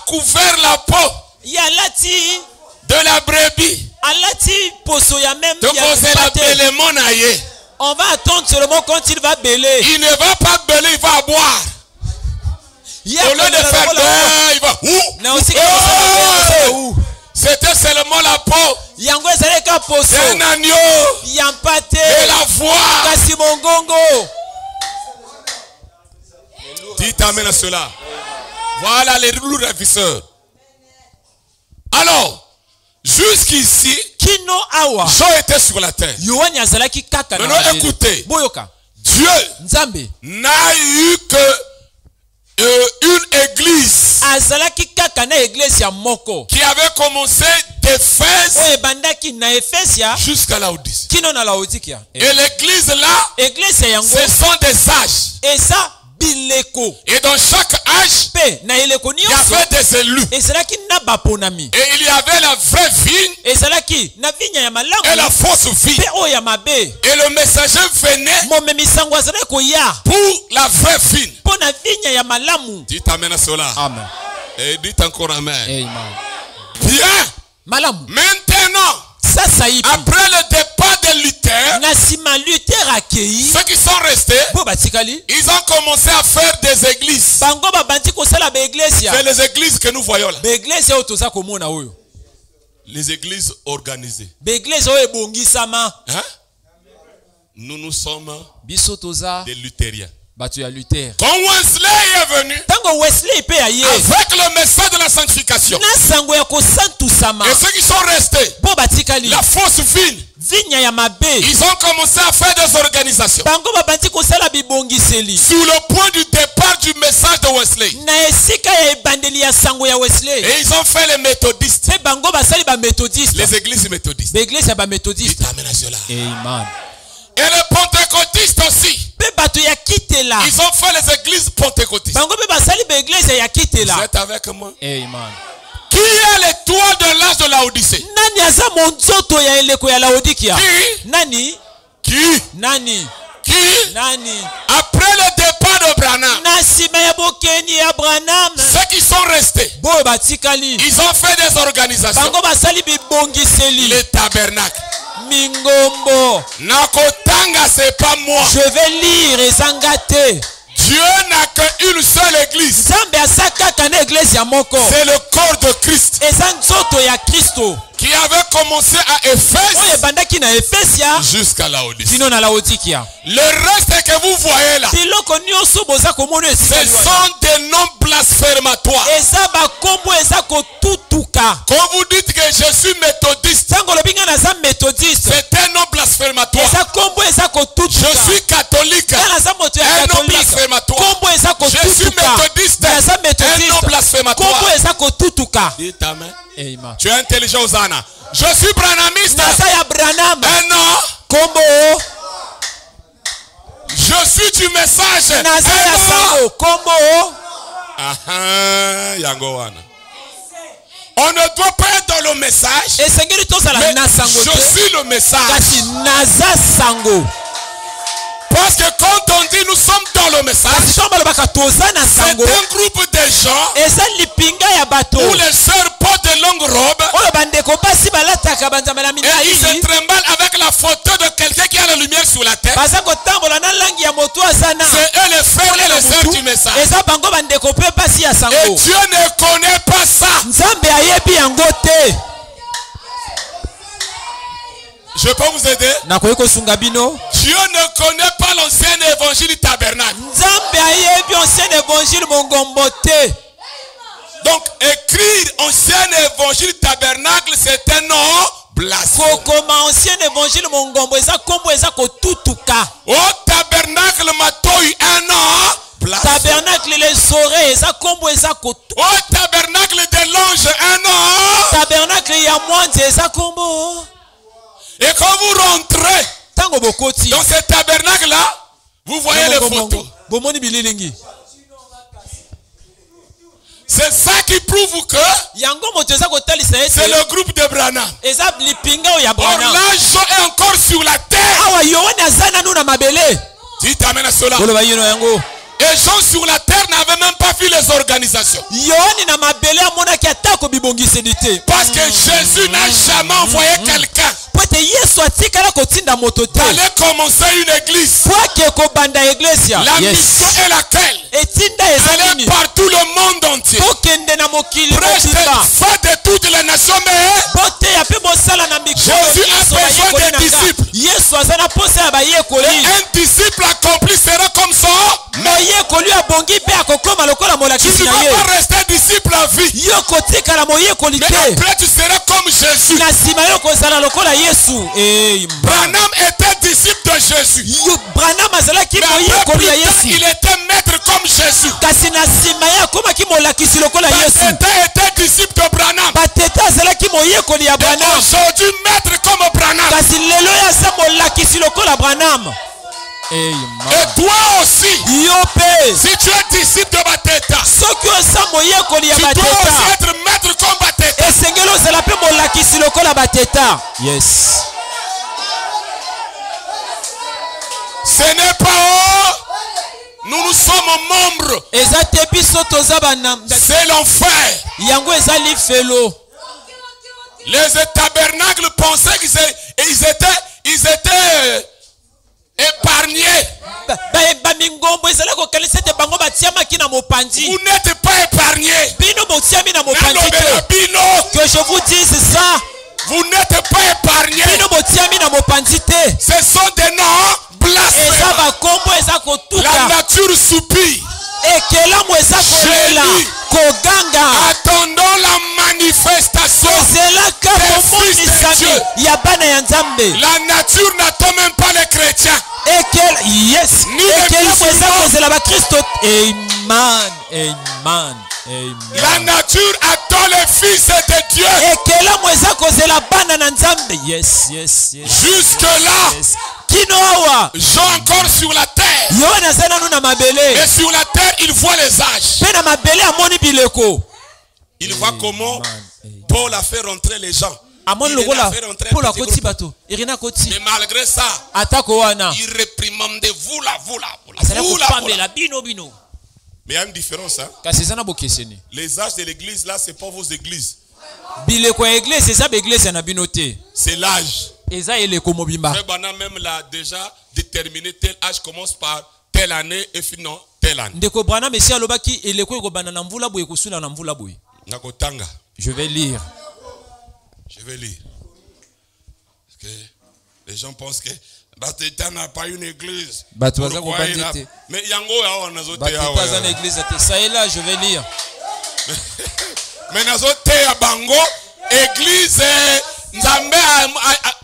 couvert la peau de la brebis, donc on va attendre seulement quand il va bêler. Il ne va pas bêler, il va boire. Au lieu de faire il va c'était seulement la peau d'un agneau et la voix. Dites amen à cela. Voilà les loups ravisseurs. Alors, jusqu'ici, Jean était sur la terre. Maintenant écoutez, Dieu n'a eu que une église qui avait commencé d'Éphèse jusqu'à Laodicée. Et l'église là, ce sont des âges. Et dans chaque âge, il y avait des élus. Et il y avait la vraie vigne et la fausse vigne. Et le messager venait pour la vraie vigne. Dites amen à cela. Amen. Et dites encore amen. Bien. Maintenant, après le départ de Luther, ceux qui sont restés, ils ont commencé à faire des églises. C'est les églises que nous voyons là. Les églises organisées. Hein? Nous sommes des luthériens. Quand Wesley est venu avec le message de la sanctification, et ceux qui sont restés, la fausse vigne, ils ont commencé à faire des organisations sous le point du départ du message de Wesley. Et ils ont fait les méthodistes, les églises méthodistes. Dites amen à cela. Et les pentecôtistes aussi, ils ont fait les églises pentecôtistes. Vous êtes avec moi? Amen. Qui est l'étoile de l'âge de Laodicée? Qui? Après le départ de Branham, ceux qui sont restés, ils ont fait des organisations. Les tabernacles. Nakotanga, c'est pas moi. Je vais lire et s'engater. Dieu n'a qu'une seule église. C'est le corps de Christ qui avait commencé à Éphèse jusqu'à Laodicée. Le reste que vous voyez là, ce sont des noms blasphématoires. Quand vous dites que je suis méthodiste, c'est un nom blasphématoire. Je suis catholique, un nom blasphématoire. Je suis méthodiste, un nom blasphématoire. Dites amen. Amen. Tu es intelligent, Osana. Je suis branhamiste. Un nom. Je suis du message. Yangowana. On ne doit pas être dans le message. Mais je suis le message. Parce que quand on dit nous sommes dans le message, c'est un groupe de gens où les sœurs portent de longues robes et ils se trimballent avec la photo de quelqu'un qui a la lumière sur la tête. C'est eux les frères et les sœurs du message. Et Dieu ne connaît pas ça. Je peux vous aider? Dieu ne connaît pas l'ancien évangile du tabernacle. Donc écrire ancien évangile du tabernacle, c'est un nom blasphème. Au tabernacle matoy un nom blasphème. Tabernacle les oreilles, au tabernacle de l'ange un nom. Tabernacle ya mwanze eza kombo. Et quand vous rentrez dans ce tabernacle-là, vous voyez les photos. C'est ça qui prouve que c'est le groupe de Branham. Or l'argent est encore sur la terre. Dis t'amènes à cela. Et gens sur la terre n'avaient même pas vu les organisations. Parce que Jésus n'a jamais envoyé quelqu'un d'aller commencer une église. La mission est laquelle? Aller partout le monde entier. Prêche de toutes les nations, mais Jésus a besoin des disciples. Un disciple accompli sera comme ça. Tu ne vas pas rester disciple à vie. Mais après tu seras comme Jésus. Branham était disciple de Jésus. Mais après, il était maître comme Jésus. Bateta était disciple de Branham. Et aujourd'hui maître comme Branham. Et toi aussi, si tu es disciple de Bateta, tu dois aussi être maître comme Bateta. Yes. Ce n'est pas nous sommes membres. C'est l'enfer. Les tabernacles pensaient qu'ils étaient épargnés. Vous n'êtes pas épargnés. Que je vous dise ça. Vous n'êtes pas épargnés. Ce sont des noms blasphèmes. La nature soupire. Attendons la manifestation des fils de Dieu. La nature n'attend même pas les chrétiens. Ni les musulmans. La nature attend les fils de Dieu. Jusque là, Jean encore sur la terre. Mais sur la terre, il voit les âges. Il voit comment Paul a fait rentrer les gens. Mais malgré ça, il réprimandait vous là. Mais il y a une différence. Hein? Les âges de l'église là, c'est pas vos églises. C'est l'âge. Même là déjà déterminé tel âge commence par telle année et finit telle année. Je vais lire. Parce que les gens pensent que Bateta n'a pas une église. Mais ça est là, je vais lire. Mais Bango, église,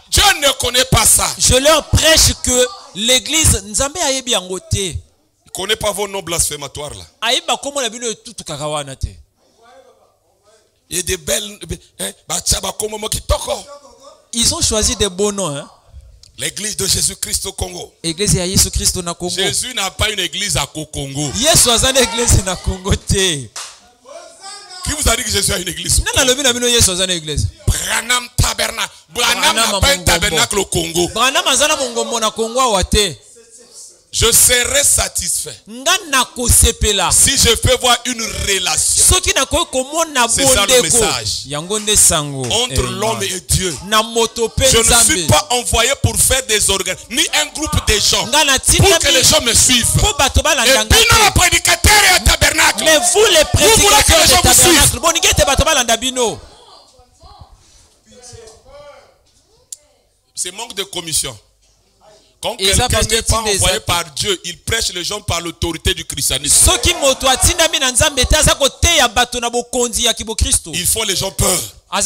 Dieu ne connaît pas ça. Je leur prêche que l'église Nzambe ayebi yango te. Il ne connaît pas vos noms blasphématoires là. Ayeba komo la bino tutu kakawana te. Il y a des belles Ils ont choisi des beaux noms, hein. L'église de Jésus-Christ au Congo. Église ya Yesu Kristo na Congo. Jésus n'a pas une église à Congo. Yesu azana église na Congo te. Qui vous a dit que Jésus a une église? Nana lobi na bino Yesu azana église. Branham tabernacle. Branham n'a pas un tabernacle au Congo. Branham azana mongombo na Congo awate. Je serai satisfait si je peux voir une relation. C'est ça le message. Entre l'homme et Dieu. Je ne suis pas envoyé pour faire des organes, ni un groupe de gens, pour que les gens me suivent. Et puis non, le prédicateur est au tabernacle. Mais vous les prédicateurs du tabernacle, c'est manque de commission. Quand quelqu'un n'est pas envoyé par Dieu, il prêche les gens par l'autorité du christianisme. Ils font les gens peur. Vous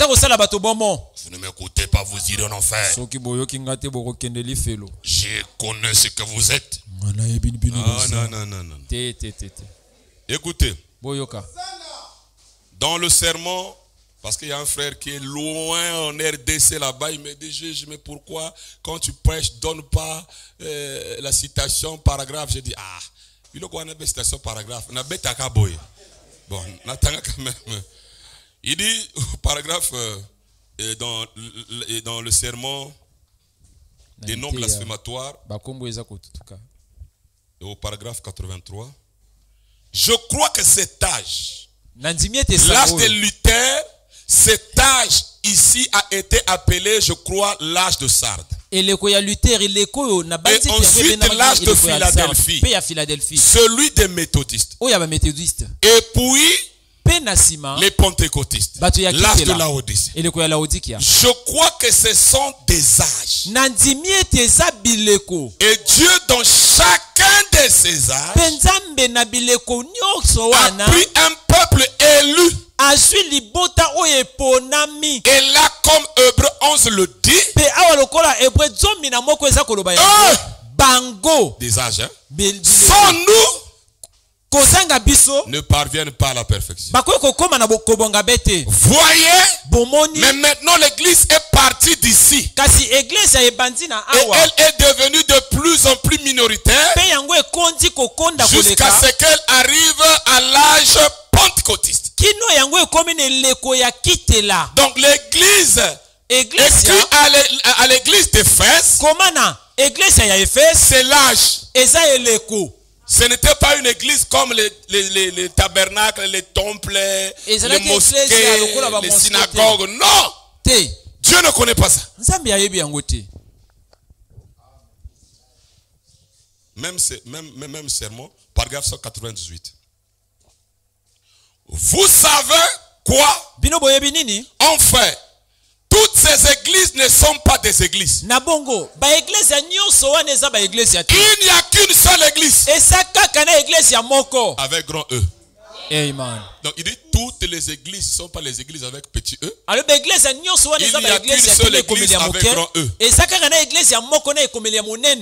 ne m'écoutez pas, vous irez en enfer. Je connais ce que vous êtes. Non. Écoutez. Dans le sermon, parce qu'il y a un frère qui est loin en RDC là-bas, il me dit, mais pourquoi quand tu prêches, donne pas la citation paragraphe? J'ai dit, il y a une citation paragraphe. Bon, quand même. Il dit, paragraphe, dans le sermon des noms blasphématoires, au paragraphe 83, je crois que cet âge, l'âge de Luther, cet âge ici a été appelé, je crois, l'âge de Sardes. Et ensuite l'âge de Philadelphie, celui des méthodistes. Et puis les pentecôtistes, l'âge de Laodicée. Je crois que ce sont des âges. Et Dieu, dans chacun de ces âges, a pris un peuple élu. Et là, comme Hébreux 11 le dit, des âges, hein, sans nous, ne parviennent pas à la perfection. Voyez, mais maintenant l'église est partie d'ici. Et elle est devenue de plus en plus minoritaire jusqu'à ce qu'elle arrive à l'âge pentecôtiste. Donc l'église écrit à l'église d'Éphèse, c'est l'âge. Ce n'était pas une église comme les tabernacles, les temples, les mosquées, les synagogues. Non! Dieu ne connaît pas ça. Même sermon, paragraphe 198. Vous savez quoi? Enfin, toutes ces églises ne sont pas des églises. Il n'y a qu'une seule église. Avec grand E. Amen. Donc il dit toutes les églises ne sont pas les églises avec petit E. Il n'y a qu'une seule église avec grand E.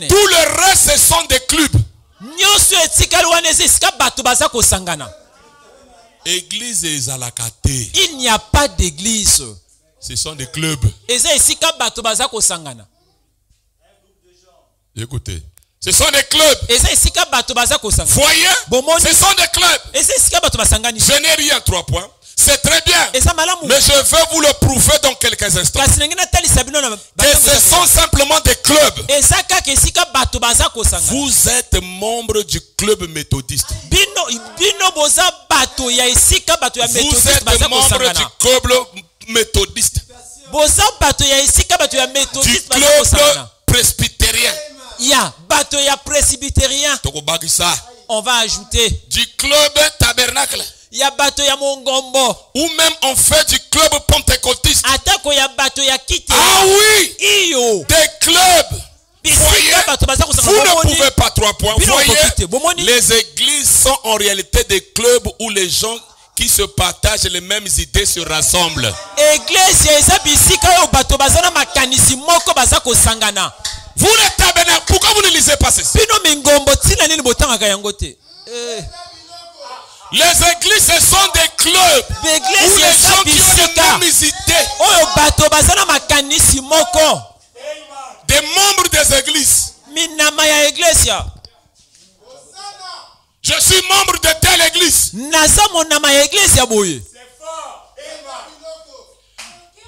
Tout le reste, ce sont des clubs. Église et Zalakate. Il n'y a pas d'église. Ce sont des clubs. Écoutez. Ce sont des clubs. Voyez, ce sont des clubs. Je n'ai rien, 3 points. C'est très bien. Mais je vais vous le prouver dans quelques instants. Que ce sont simplement des clubs. Vous êtes membre du club méthodiste. Vous êtes membre du club méthodiste. Du club presbytérien. On va ajouter du club tabernacle. Ou même on fait du club pentecôtiste. Ah oui, des clubs. Voyez, vous ne pouvez pas 3 points. Voyez, les églises sont en réalité des clubs où les gens qui se partagent les mêmes idées se rassemblent. Vous les tabernacles, pourquoi vous ne lisez pas ceci? Les églises, ce sont des clubs où les gens qui ont les mêmes idées. des membres des églises. minama ya iglesia. Je suis membre de telle église. Naza monama ya iglesia boye.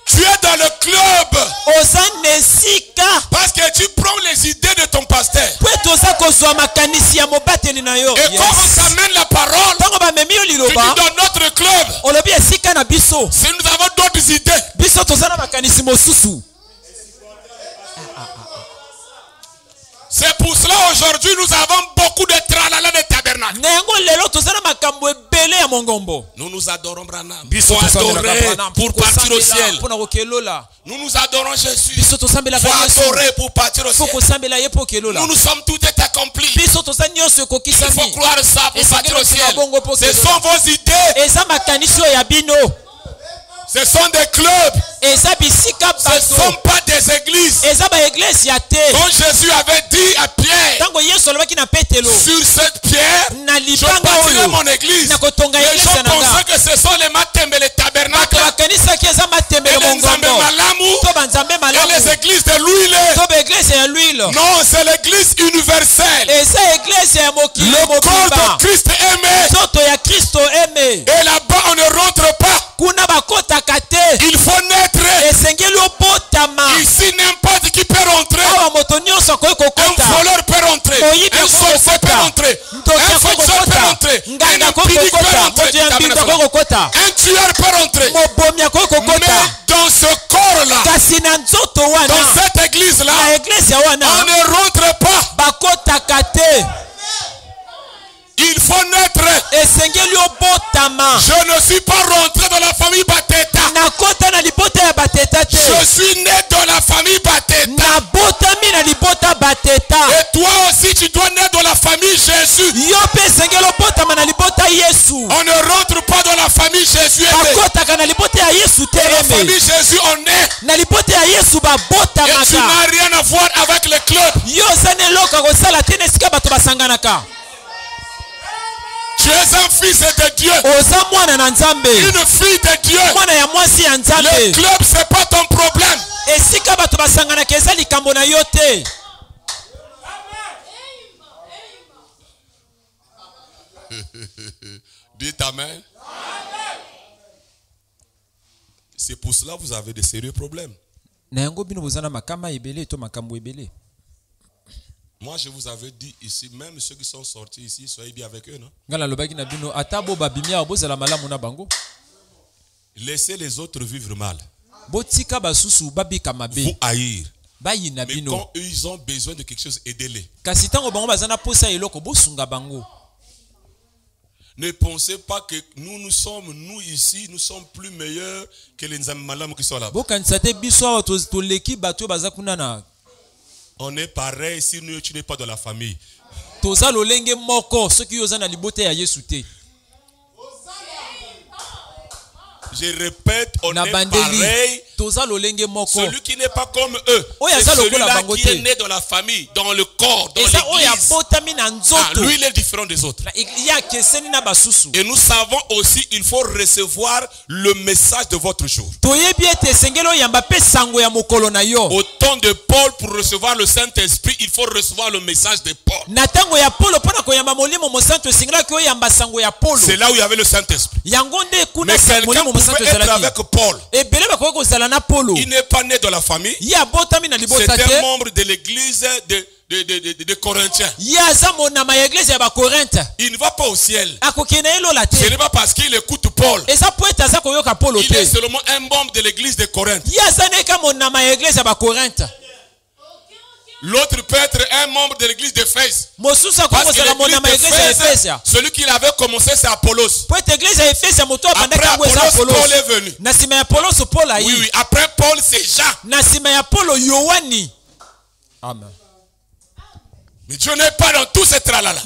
Tu es dans le club. Osanesika. Parce que tu prends les idées de ton pasteur. Et quand on t'amène la parole, tu dis dans notre club, si nous avons d'autres idées. C'est pour cela aujourd'hui nous avons beaucoup de tralala de tabernacle. Nous nous adorons Branham pour adorer, pour partir au ciel. Nous nous adorons Jésus pour adorer, pour partir au ciel. Nous sommes tout est accompli. Il faut croire ça pour partir au ciel. Ce sont vos idées. Ce sont des clubs. Ce ne sont pas des églises. Quand Jésus avait dit à Pierre, sur cette pierre, je bâtirai mon église. Les gens pensaient que ce sont les matembe, les tabernacles, et les nzambe malamu, et les églises de l'huile. Non, c'est l'église universelle. Le corps de Christ aimé. Et là-bas, on ne rentre pas. Il faut naître. Ici, n'importe qui peut rentrer. Un voleur peut rentrer. Un sorcier peut rentrer. Un forgeur peut rentrer. Un impudicien peut rentrer. Un tueur peut rentrer. Mais dans ce corps-là, dans cette église-là, on ne rentre pas. Il faut naître. Je ne suis pas rentré dans la famille Bateta. Je suis né dans la famille Bateta. Et toi aussi tu dois naître dans la famille Jésus. On ne rentre pas dans la famille Jésus. Dans la famille Jésus on est. Et tu n'as rien à voir avec le club. Tu es un fils de Dieu. Une fille de Dieu. Le club, ce n'est pas ton problème. Dites Amen. C'est pour cela que vous avez de sérieux problèmes. Moi, je vous avais dit ici, même ceux qui sont sortis ici, soyez bien avec eux, non? Laissez les autres vivre mal. Vous haïr. Mais quand eux, ils ont besoin de quelque chose, aidez-les. Ne pensez pas que nous ici, nous sommes plus meilleurs que les Nzamalamu qui sont là-bas. On est pareil si tu n'es pas dans la famille. Je répète, on est pareil. Celui qui n'est pas comme eux, c'est celui-là qui est né dans la famille, dans le corps, dans l'église. Lui, il est différent des autres. Et nous savons aussi, il faut recevoir le message de votre jour. Au temps de Paul, pour recevoir le Saint-Esprit, il faut recevoir le message de Paul. C'est là où il y avait le Saint-Esprit. Mais quelqu'un pouvait être avec Paul. Il n'est pas né dans la famille. C'est un membre de l'église de Corinthiens. Il ne va pas au ciel. Ce n'est pas parce qu'il écoute Paul. Il est seulement un membre de l'église de Corinthe. L'autre peut être un membre de l'église d'Éphèse. Parce que l'église d'Éphèse, celui qui l'avait commencé, c'est Apollos. Après Apollos, Paul est venu. Oui, après Paul, c'est Jean. Amen. Mais Dieu n'est pas dans tout ce tralala.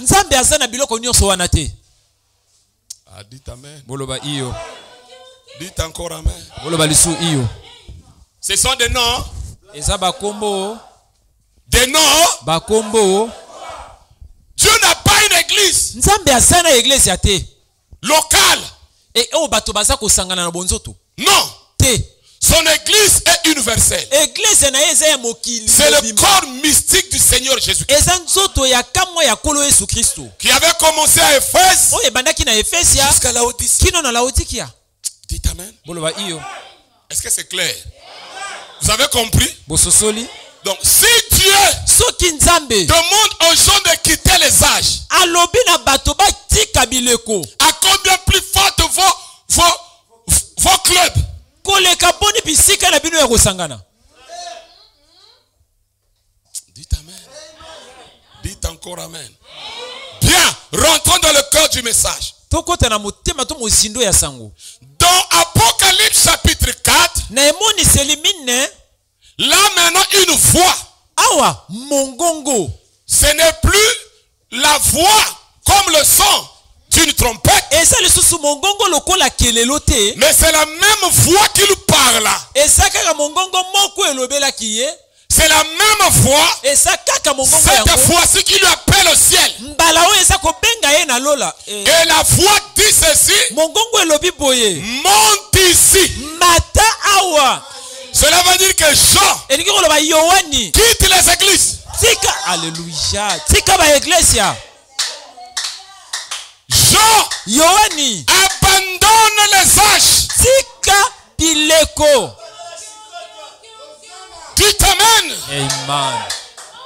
Ah, dites Amen. Dites encore Amen. Ce sont des noms. Des noms. Dieu n'a pas une église locale. Non. Son église est universelle. Église na ye eza ya mokili. C'est le corps mystique du Seigneur Jésus-Christ. Eza nzoto ya kamwa ya kolo Yesu Kristo. Qui avait commencé à Éphèse. Oyo ebandaki na Efesia. Jusqu'à Laodicée. Kino na Laodikia. Dites amen. Boloba iyo. Est-ce que c'est clair? Vous avez compris? Bososoli. Donc, si Dieu Soki Nzambe demande aux gens de quitter les âges, alobi na bato ba tika bileko. à combien plus forte vos clubs? Koleka boni bisika na bino ya kosangana. Dites amen. Dites encore amen. Bien, rentrons dans le cœur du message. Tokota na motema to mozindo ya sango. Dans Apocalypse chapitre 4, Na emoni selimine. là maintenant une voix. Awa mongongo. Ce n'est plus la voix comme le son d'une trompette. Eza lisusu mongongo lokola kelelo te. Mais c'est la même voix qu'il parle. Eza kaka mongongo moko elobela kiye. C'est la même voix. Eza kaka mongongo Cette yango. fois-ci qui lui appelle au ciel. Mbala o eza ko benga ye na lola. Et la voix dit ceci. Mongongo elobi boye. Monte ici. Mata awa. Cela veut dire que Jean Elingi koloba Yohani. quitte les églises. Tika alléluia. Tika ba iglesia. Jean Yohani. abandonne les âges. Tika bileko. Dites amen. Amen.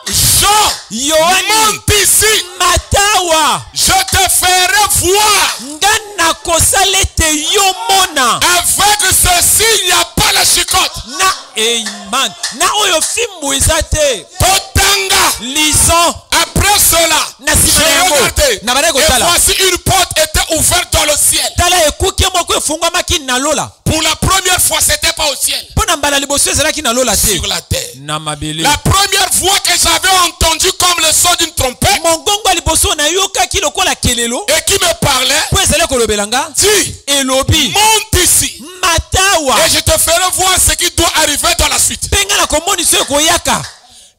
Jean, Yohani. monte ici. Matawa. Je te ferai voir. Ngana kosale te yomona. Avec ceci, il n'y a pas la chicote. Na amen. Na oyo fimbu eza te. Totanga. Lisons. Après cela, Na j'ai sima yango. regardé. Na bale Et kotala. voici une porte était ouverte dans le ciel. Tala ekuke moko efungwamaki na lola. Pour la première fois, c'était pas au ciel. Pona mbala liboso ezalaki na lola te. Sur la terre. Na mabele. La première voix que j'avais entendue comme le son d'une trompette Mongongo liboso na yokaki lokola kelelo. et qui me parlait, Po ezali kolobelanga. dit, Elobi. monte ici. Matawa. Et je te ferai voir ce qui doit arriver dans la suite. Penga na komoni so ekoyaka.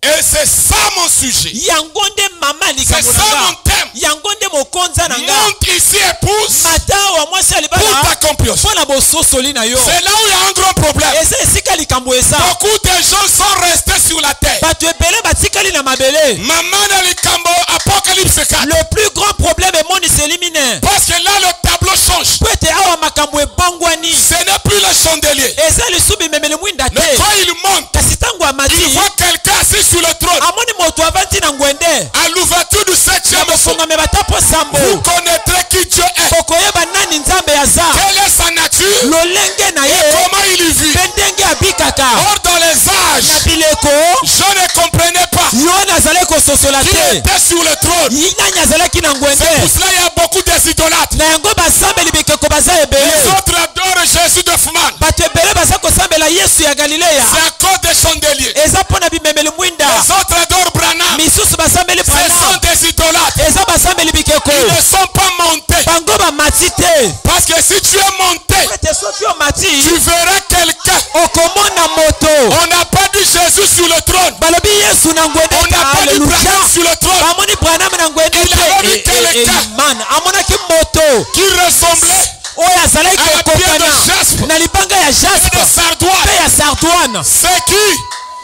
Et c'est ça mon sujet. Yango nde mama C'est likambo ça na mon nga. thème. Yango nde mokonza na nga. Monte ici, épouse, Matawa mwasi pour alibala. ta compréhension. Pona bososoli na yo. C'est là où il y a un grand problème. Eza esika likambo eza. Beaucoup de gens sont restés sur la terre. Bato ebele batikali na mabele. Maman de Likambo, Apocalypse 4. Le plus grand problème emoni selimine. Parce que là, le tableau change. Po ete awa makambo ebongwani. Ce n'est plus le chandelier. Eza lisubi memele mwinda Mais te. quand il monte, Kasi tango il amati. voit quelqu'un assis sur le trône. Amoni moto avandi na ngwende. À l'ouverture du 7e jour, Bafungame batapo sambo. vous connaîtrez qui Dieu est. Kokoyeba nani nzambe aza. Quelle est sa nature Lolenge na et ye. comment il y vit. Pendenge abikaka. Or, dans les Na âges, bileko. je ne comprenais pas Yohana azalaki kososola qui te. était sur le trône. Nani azalaki na C'est pour ngwende. cela qu'il y a beaucoup des idolâtres. Na yango basambeli bikeko baza Les ebele. autres adorent Jésus de Fman. Bato ebele baza kosambela Yesu ya Galileya. C'est à cause des chandeliers. Eza mpona bimemeli mwinda. Les autres adorent Branham. Misusu basambeli Ce sont Branham. des idolâtres. Eza basambeli bikeko. Ils ne sont pas montés. Bango bamati te. Parce que si tu es monté, Ete soki omati. tu verras quelqu'un. Okomona moto. On n'a pas dit Jésus sur le trône. Balobi Yesu na ngwende. On n'a pas dit Alléluia. Branham sur le trône. Bamoni Branham na ngwende Il a vu te. quelqu'un. Man, amonaki moto. Qui ressemblait Oyo azalaki à la pierre kokokana de jaspe na libanga ya et de jaspe sardoine. mpe ya sardoine. C'est qui?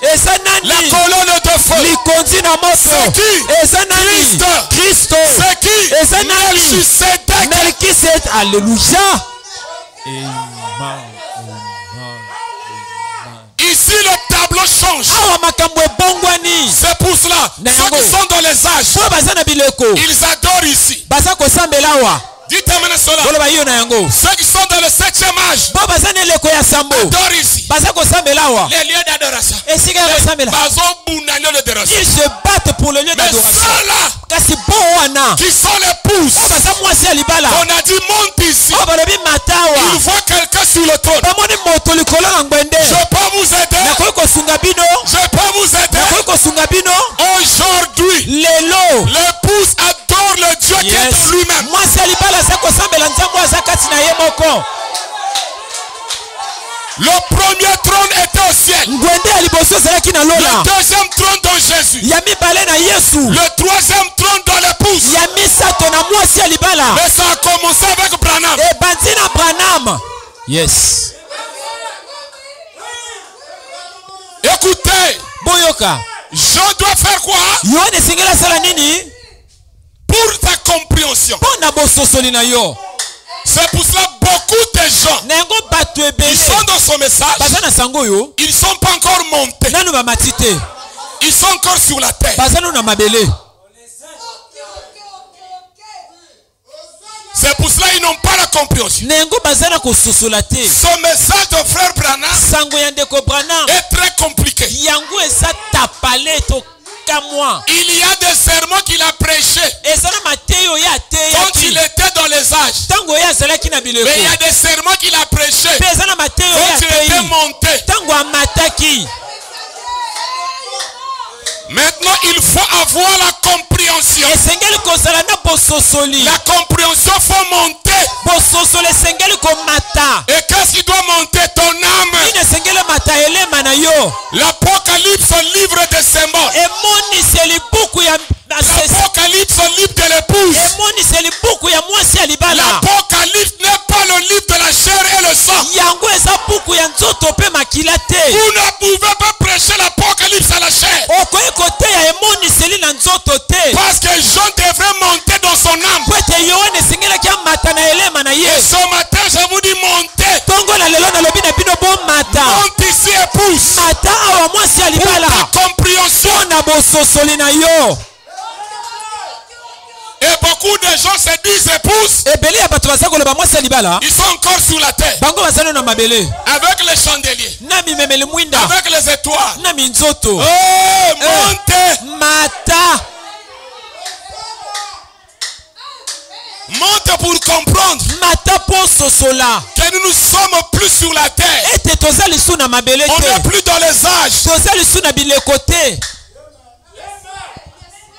Eza La nani? colonne de feu. Likondi na moto. C'est qui? Eza nani? Christ. Kristo. C'est qui? Eza nani? Melchisedec. Melkisedec. Alléluia. Ici, le tableau change. Awa makambo ebongwani. C'est pour cela. Ceux qui sont dans les âges, Po baza na bileko. ils adorent ici. Baza kosambela awa. Dites maintenant cela. Boloba yo na yango. Ceux qui sont dans le 7e âge Po baza na eleko ya sambo. adorent ici. Baza kosambela awa. Les lieux d'adoration. Esika ya kosambela. Bazon bunano de adoration. Ils se battent pour le lieu Mais d'adoration. ceux-là Kasi bo wana. qui sont l'épouse, Po baza mwasi ya libala. on a dit monte ici. Oh balobi matawa. Il voit quelqu'un sur le trône. Bamoni moto likolo na ngwende. Je peux vous aider. Nakoki kosunga bino. Je peux vous aider. Nakoki kosunga bino. Aujourd'hui, Lelo. l'épouse adore le Dieu qui est en lui-même. Mwasi ya libala aza kosambela nzambe aza kati na ye moko. Le premier trône était au ciel. Ngwende ya liboso ezalaki na lola. Le deuxième trône dans Jésus. Ya mibale na Yesu. Le troisième trône dans l'épouse. Ya misato na mwasi ya libala. Mais ça a commencé avec Branham. Ebandi na Branham. Yes. écoutez. Boyoka. Je dois faire quoi? Yohane singela sala nini? Pour ta compréhension. Pona bososoli na yo. C'est pour cela beaucoup de gens Nengo batu qui ebele. sont dans son message, Bazana sango yo. ils ne sont pas encore montés. Nanu ba matite. Ils sont encore sur la terre. Bazana na mabele. C'est pour cela qu'ils n'ont pas la compréhension. Nengo bazana ko sosola te. Son message de frère Branham Sango ya ndeko Branham. est très compliqué. Yango esa tapale to kamwa. Il y a des sermons qu'il a prêchés Ezana mateyo ya te ya quand il était dans les âges. Tango ya zalaki na bileko. Mais il y a des sermons qu'il a prêchés Ezana mateyo quand il ya était te. monté. Tango amataki. Maintenant, il faut avoir la compréhension. Esengeli kozala na bososoli. La compréhension faut monter. Bososoli esengeli komata. Et qu'est-ce qui doit monter? Ton âme. Ine esengeli mata elema na yo. L'Apocalypse, livre des symboles. Emoniseli buku ya L'Apocalypse, livre de l'épouse. Emoniseli buku ya mwasi ya libala. L'Apocalypse n'est pas le livre de la chair et le sang. Yango eza buku ya nzoto pe makila te. Vous ne pouvez pas prêcher l'Apocalypse à la chair. Okoki koteya emoniseli na nzoto te. Parce que Jean devrait monter dans son âme. Kwete Yohane esengelaki amata na elema na ye. Et ce matin, je vous dis montez. Tongo na lelo nalobi na bino bo mata. Monte ici, épouse. Mata awa mwasi ya libala. Ta compréhension. Pona bososoli na yo. Et beaucoup de gens se disent épouse. Ebele ya bato baza koloba mwasi ya libala. Ils sont encore sur la terre. Bango bazali na mabele. Avec les chandeliers. Na mimemeli mwinda. Avec les étoiles. Na minzoto. Oh, montez. Mata. Monte pour comprendre Mata po sosola. que nous ne sommes plus sur la terre. Ete tozali su na mabele On te. n'est plus dans les âges. Tozali su na bileko te.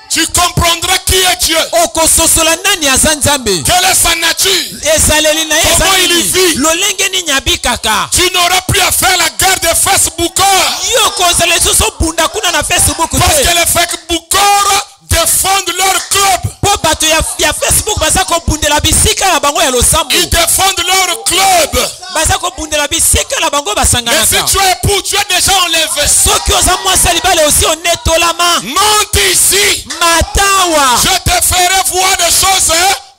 Tu comprendras qui est Dieu. Okososola nani aza Nzambe. Quelle est sa nature. Ezaleli na ye Comment il ezaleli. vit. Lolenge nini abikaka. Tu n'auras plus à faire la guerre des Facebookers. Yo kozala lisusu bunda kuna na Facebook Parce que te. les Facebookers défendent leur club. Po bato ya Facebook baza kobundela bisika na bango ya losambo. Ils défendent leur club. Baza kobundela bisika na bango Mais si basanganaka. tu es époux, tu es déjà enlevé. Soki oza mwasi ya libala aussi onetolama. Monte ici. Matawa. Je te ferai voir des choses.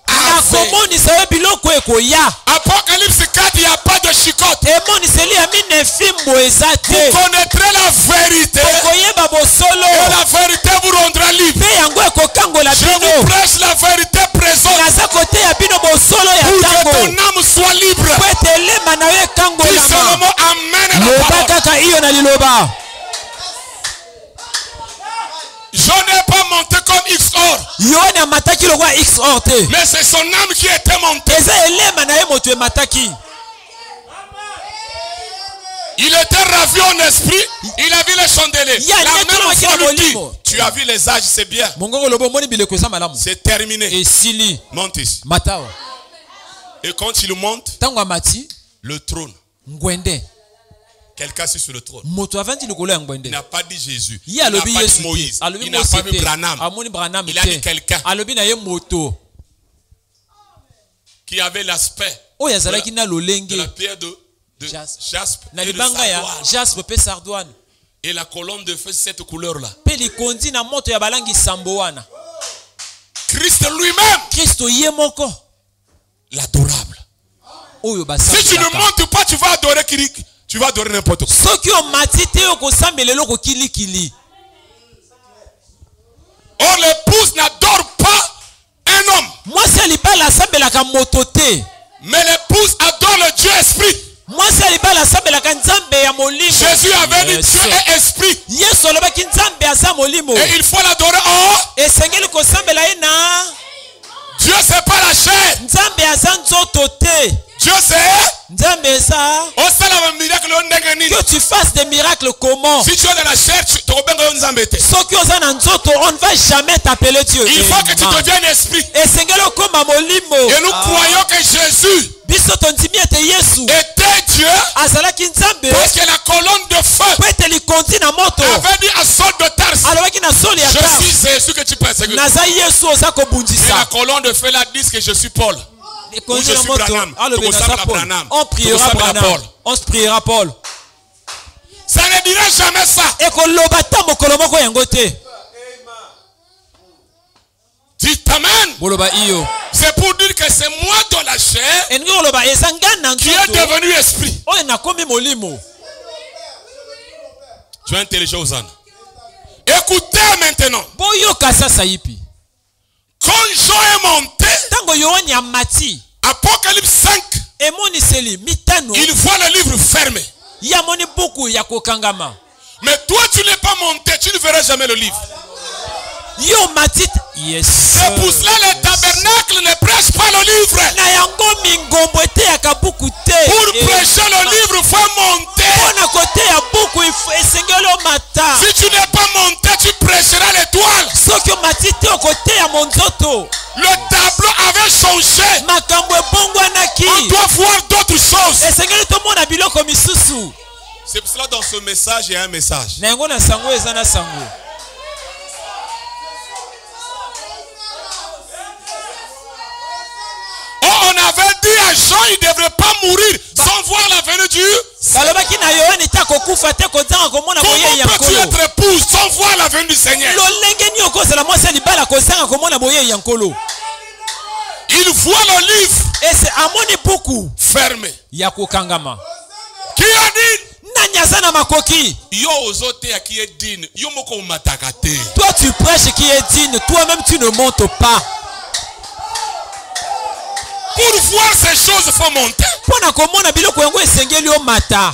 Nakomonisa yo biloko ekoya. Apocalypse 4, il n'y a pas de chicotte. Emoniseli ya mine fimbo eza Vous te. connaîtrez la vérité. Okoyeba bosolo. Et la vérité vous rendra libre. Pe yango ekokangola Je vous bino. prêche la vérité présente. Naza koteya bino bosolo ya Pour que tango. ton âme soit libre. Po ete elema na yo Dis ekangolama. seulement amen à la Loba parole. kaka iyo na liloba. Je n'ai pas monté comme XOR. Yohane amataki lokwa XOR te. Mais c'est son âme qui était montée. Eza elema na ye moto emataki. Il était ravi en esprit. Il a vu les chandeliers. Il y a La nettement même qui fois a lui dit, volé. tu as vu les âges, c'est bien. Mongongo lobo moni bileko eza malamu. C'est terminé. Esili. Monte ici. Matawa. Et quand il monte, Tango amati. le trône. Ngwende. Quelqu'un est sur le trône. Moto avandi likolo ya ngwende. Il n'a pas dit Jésus. Il Il n'a a lobi pas dit Yesu Moïse. te. Alobi Il n'a Mose pas vu te. Branham. Amoni Branham Il a te. dit quelqu'un Alobi na ye moto. qui avait l'aspect Oyo azalaki na de lolenge. la pierre de jaspe Na et de libanga ya sardoine. jaspe pe sardoine. Et la colonne de feu, cette couleur-là. Pe likondi na moto ya balangi sambo wana. Christ lui-même, Kristo ye moko. l'adorable. Oyo Si tu ne basambelaka. montes pas, tu vas adorer Christ. Tu vas adorer n'importe quoi. Soki omati te okosambela eloko kilikili. Or, l'épouse n'adore pas un homme. Mwasi ya libala asambelaka moto te. Mais l'épouse adore le Dieu esprit. Mwasi ya libala asambelaka nzambe ya molimo. Jésus avait dit Dieu est esprit. Yesu alobaki nzambe aza molimo. Et il faut l'adorer en. Esengeli kosambela ye na. Dieu c'est pas la chair. Nzambe aza nzoto te. Dieu c'est. Nzambe eza. On sait la miracle on négani. Que tu fasses des miracles comment? Si tu es dans la chair, tu te rebenga nzambete. Soki oza na nzoto, on ne va jamais t'appeler Dieu. Il faut que tu deviennes esprit. Esengeli okoma molimo. Et nous croyons que Jésus Biso tondimi ete Yesu était Dieu. azalaki nzambe. Parce que la colonne de feu Po ete likondi na moto. avait dit à Saul de Tarse. Alobaki na soli ya Je Tarse. suis Jésus que tu persécutes. Naza Yesu oza Et la kobundisa. colonne de feu là dit que je suis Paul. Likondi je na suis moto. Branham. Alobi Tokosambela naza Paul. Branham. On priera Tokosambela Branham. Paul. On se priera Paul. Ça ne dira jamais ça. ekoloba ta mokolo moko yango te. Dites amen. Boloba iyo. C'est pour dire que c'est moi dans la chair Eningi koloba ezanga na qui est nzoto. devenu esprit. Oyo nakomi molimo. Tu es intelligent aux ânes. Écoutez maintenant. Boyoka sasa yipi. Quand Jean est monté, Tango Yohani amati. Apocalypse 5, Emoniseli mitano. il voit le livre fermé. Yamoni buku ya kokangama. Mais toi, tu n'es pas monté, tu ne verras jamais le livre. Yo matit. Yes. C'est pour cela le tabernacle ne prêche pas le livre. Na yango mingombo ete ya kabuku te. Pour prêcher le livre, il faut monter. Pona kote ya buku esengelo mata. Si tu n'es pas monté, tu prêcheras l'étoile. Soki matite okote ya monzoto. Le tableau avait changé. Makambo ebongwanaki. On doit voir d'autres choses. Esengeli tomona biloko misusu. C'est pour cela dans ce message, il y a un message. Na yango na sango eza na sango. Oh, on avait dit à Jean, il ne devrait pas mourir sans voir la venue du. Balobaki na Yohani ta kokufa te kozanga komona boye ya Comment peux-tu nkolo. être épouse sans voir la venue du Seigneur? Lolenge ni okozala mwasi libala kozanga komona boye ya nkolo. Il voit le livre Ese amoni buku fermé. ya kokangama. Qui a dit? Nani aza na makoki? Yo ozote ya qui est digne. Yo moko matakate. Toi tu prêches qui est digne, toi-même tu ne montes pas. Pour voir ces choses, il faut monter. Pona komona biloko yango esengeli o mata.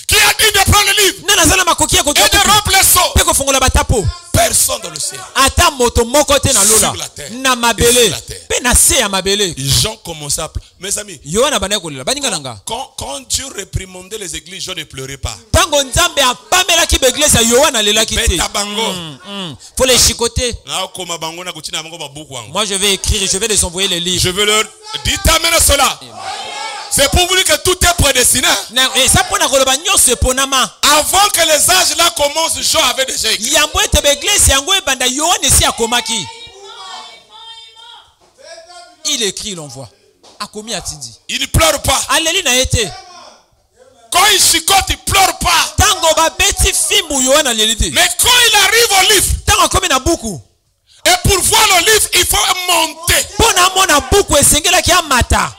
Qui a dit de prendre le livre Nani aza na makoki ya et kotoka de remplir le seau? pe kofungola batapo. Personne dans le ciel. Ata moto moko te na lola. Sur la terre. Na Et mabele. sur la terre. Pe na se ya mabele. Jean commençait à pleurer. Mes amis, Yohana bana kolela baninga nanga. quand Dieu réprimandait les églises, Jean ne pleurait pas. Tango nzambe apamelaki ba église ya Yohana lelaki te. Beta bango. Faut les chicoter. Na koma bango na kutina bango babuku wangu. Moi je vais écrire, je vais les envoyer les livres. Je veux leur dire amen cela. C'est pour vous dire que tout est prédestiné. Na ça pona koloba nyonso eponama. Avant que les âges là commencent, Jean avait déjà écrit. Yambo ete ba église yango ebanda Yohana si akomaki. Il écrit, il envoie. Akomi atindi. Il ne pleure pas. Aleli na ete. Quand il chicote, il ne pleure pas. Tango ba beti fimbu Yohana lelite. Mais quand il arrive au livre, Tango akomi na buku. et pour voir le livre, il faut monter. Pona mona buku esengelaki amata.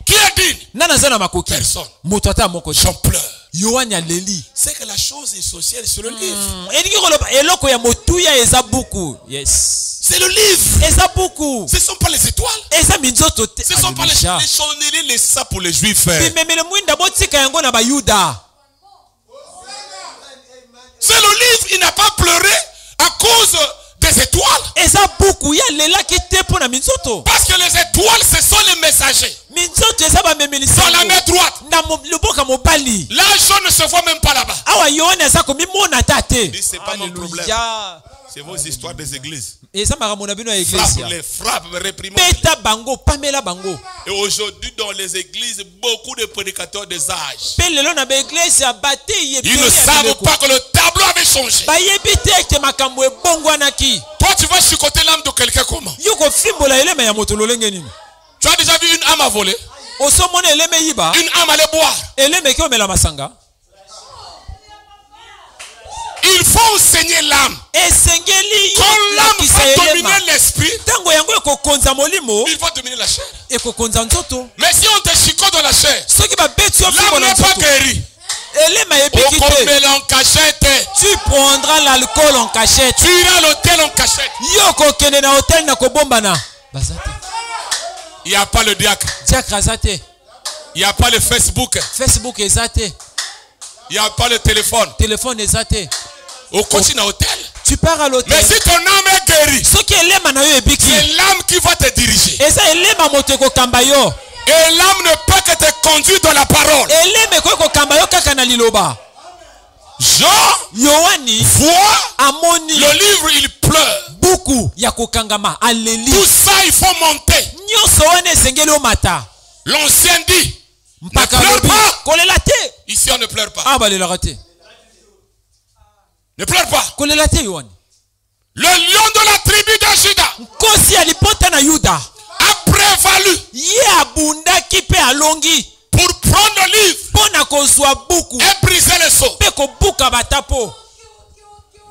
Qui est digne? Nana zana makoki. Personne. Moto ata moko. Jean pleure. Yohana aleli. C'est que la chose essentielle, c'est le livre. Elingi koloba eloko ya motuya eza buku. Yes. C'est le livre. Eza buku. Ce ne sont pas les étoiles. Eza minzoto te. Ce ne sont pas les chandeliers, les ça pour les juifs. Bimemele mwinda botika yango na bayuda. C'est le livre. Il n'a pas pleuré à cause des étoiles. Eza buku ya lelaki te pona minzoto. Parce que les étoiles, ce sont les messagers. Minzoto eza ba memelisa. Dans la main droite. Na loboka mobali. Là, Jean ne se voit même pas là-bas. Awa Yohana eza komi mona tate. C'est pas mon problème. C'est vos histoires des églises. Eza makambo na bino ya église. Les frappes, réprimande. Peta bango, pamela bango. Et aujourd'hui, dans les églises, beaucoup de prédicateurs des âges. Pelelo na ba église ya bate ye. Ils ne savent pas que le tableau avait changé. Ba yebi te ke makambo ebongwanaki. Toi, tu vas chicoter l'âme de quelqu'un comment? Yoko fimbola eleme ya moto lolenge nini? Tu as déjà vu une âme à voler? Osomona eleme yiba. Une âme à aller boire. Eleme ki omela masanga. Il faut enseigner l'âme. Esengeli Quand l'âme va dominer l'esprit, tango yango ekokonza molimo, il va dominer la chair. ekokonza nzoto. Mais si on te chicote dans la chair, Soki ba beti yo l'âme fimbola n'est pas nzoto. guérie. Elema yebiki Au te. combat en cachette. Tu prendras l'alcool en cachette. Tu iras à l'hôtel en cachette. Yoko kene na hotel na kobombana. Bazate. Il n'y a pas le diacre. Diacre azate. Il n'y a pas le Facebook. Facebook ezate. Il n'y a pas le téléphone. Téléphone ezate. Au coaching à hôtel. Tu pars à l'hôtel. Mais si ton âme est guérie, Soki elema na yo ebiki. c'est l'âme qui va te diriger. Eza elema moto ekokamba yo. Et l'âme ne peut que te conduire dans la parole. Elema ekokamba yo kaka na liloba. Jean Yohani voit amoni le livre, il pleure. buku ya kokangama aleli. Tout ça, il faut monter. Nyonso wana esengeli omata. L'ancien dit, ne Mpaka pleure lobi pas. kolela te. Ici, on ne pleure pas. Ah balelaka te. Ne pleure pas. Kolela te Yohani. Le lion de la tribu de Juda Nkosi alipota na Yuda. a prévalu Ye abundaki pe alongi. pour prendre le livre pona kozwa buku et briser les seaux. pe kobuka batapo.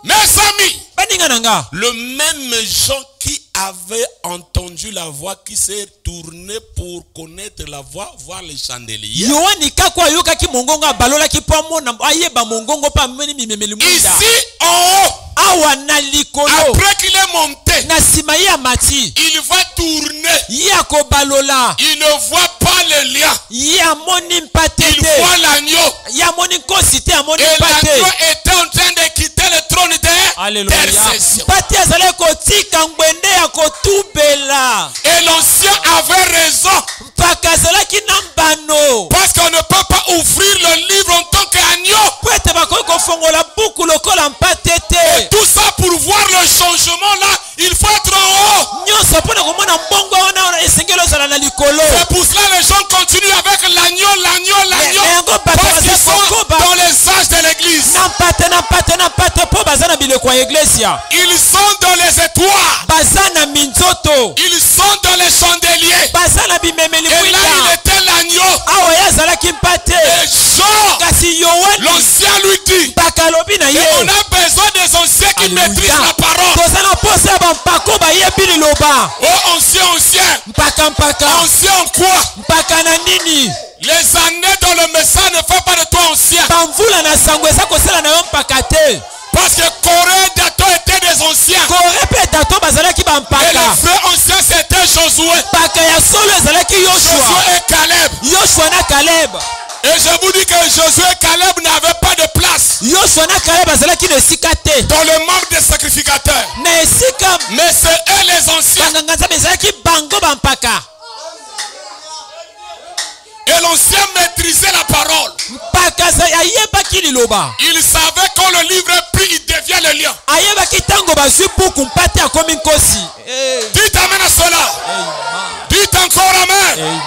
Mes amis, Baninga nanga. le même Jean qui avait entendu la voix, qui s'est tourné pour connaître la voix, voir les chandeliers. Yohani kakwa yoka ki mongonga balola ki pamo na ayeba mongongo pa meni mimemeli mwinda. Ici en haut, Awa na likolo. après qu'il est monté, Na sima ya mati. il va tourner. Yako balola. Il ne voit pas le lien. Ya moni Il mpatete. voit l'agneau. Ya moni kosite ya moni Et mpate. l'agneau était en train de quitter le trône d'intercession. Mpate azale kotika ngwende ya kotubela. Et l'ancien avait raison. Mpaka azalaki na mbano. Parce qu'on ne peut pas ouvrir le livre en tant qu'agneau. Po ete bakoki kofongola buku lokola mpatete. Tout ça pour voir le changement là, il faut être en haut. Nyonso mpona komona mbongo wana esengeli ozala na likolo. C'est pour cela que les gens continuent avec l'agneau. Parce qu'ils sont dans les âges de l'église. Na mpate po baza na bileko ya iglesia. Ils sont dans les étoiles. Baza na minzoto. Ils sont dans les chandeliers. Baza na bimemeli Et là, il mwinda. était l'agneau. Awa ye azalaki mpate. Et Jean, Kasi Yohani l'ancien lui dit, mpaka lobi na et ye. on a besoin des anciens qui maîtrisent la parole. Toza na posa ya bampako bayebi liloba. Oh, ancien. Mpaka Ancien en quoi? mpaka na nini? Les années dans le message ne font pas de toi ancien. Bamvula na sango eza kosala na yo mpaka te. Parce que Corée, Dathan étaient des anciens. Kore pe Dato bazalaki Et bampaka. les frères anciens, c'était Josué. Mpaka ya solo ezalaki Yoshua. Josué et Caleb. Yoshua na Caleb. Et je vous dis que Josué et Caleb n'avaient pas de place Yoshua na Caleb azalaki na esika te. dans le membre des sacrificateurs. Na esika Mais c'est eux les anciens. banganga nzambe ezalaki bango bampaka. Et l'ancien maîtrisait la parole. Mpaka ayebaki liloba. Il savait quand le livre est pris, il devient le lion. Ayebaki tango bazwi buku mpate akomi nkosi. Dites amen à cela. Dites encore amen.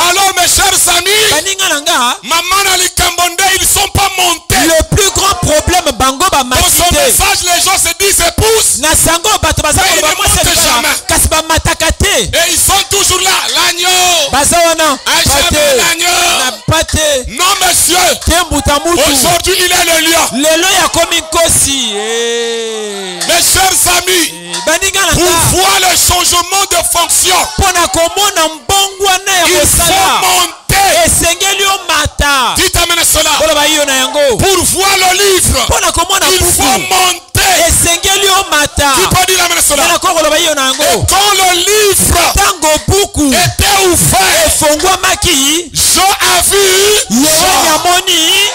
Alors mes chers amis, Baninga nanga, maman Ali Kambonde, ils ne sont pas montés. le plus grand problème bango Dans son bamatite. message, les gens se disent épouse. Na sango bato baza Mais koloba il ne mwasi monte alibala. jamais. Kasi bamataka te. Et ils sont toujours là. L'agneau. Baza wana Jamais na l'agneau. pate. Non, monsieur. Te mbuta mutu. Aujourd'hui, il est le lion. Lelo yakomi nkosi. Mes chers amis, Baninga pour nanga, voir le changement de fonction, pona komona mbongwana ya il faut kosala. monter. Esengeli yo mata. Dites amen à cela. Koloba iyo na yango. Pour voir le livre, Pona komona il buku. faut monter. Esengeli yo mata. Qui peut dire amen à cela? Nana koloba iyo na Et yango. quand le livre Tango buku était ouvert, efongwamaki, Jean a vu. Yohani amoni.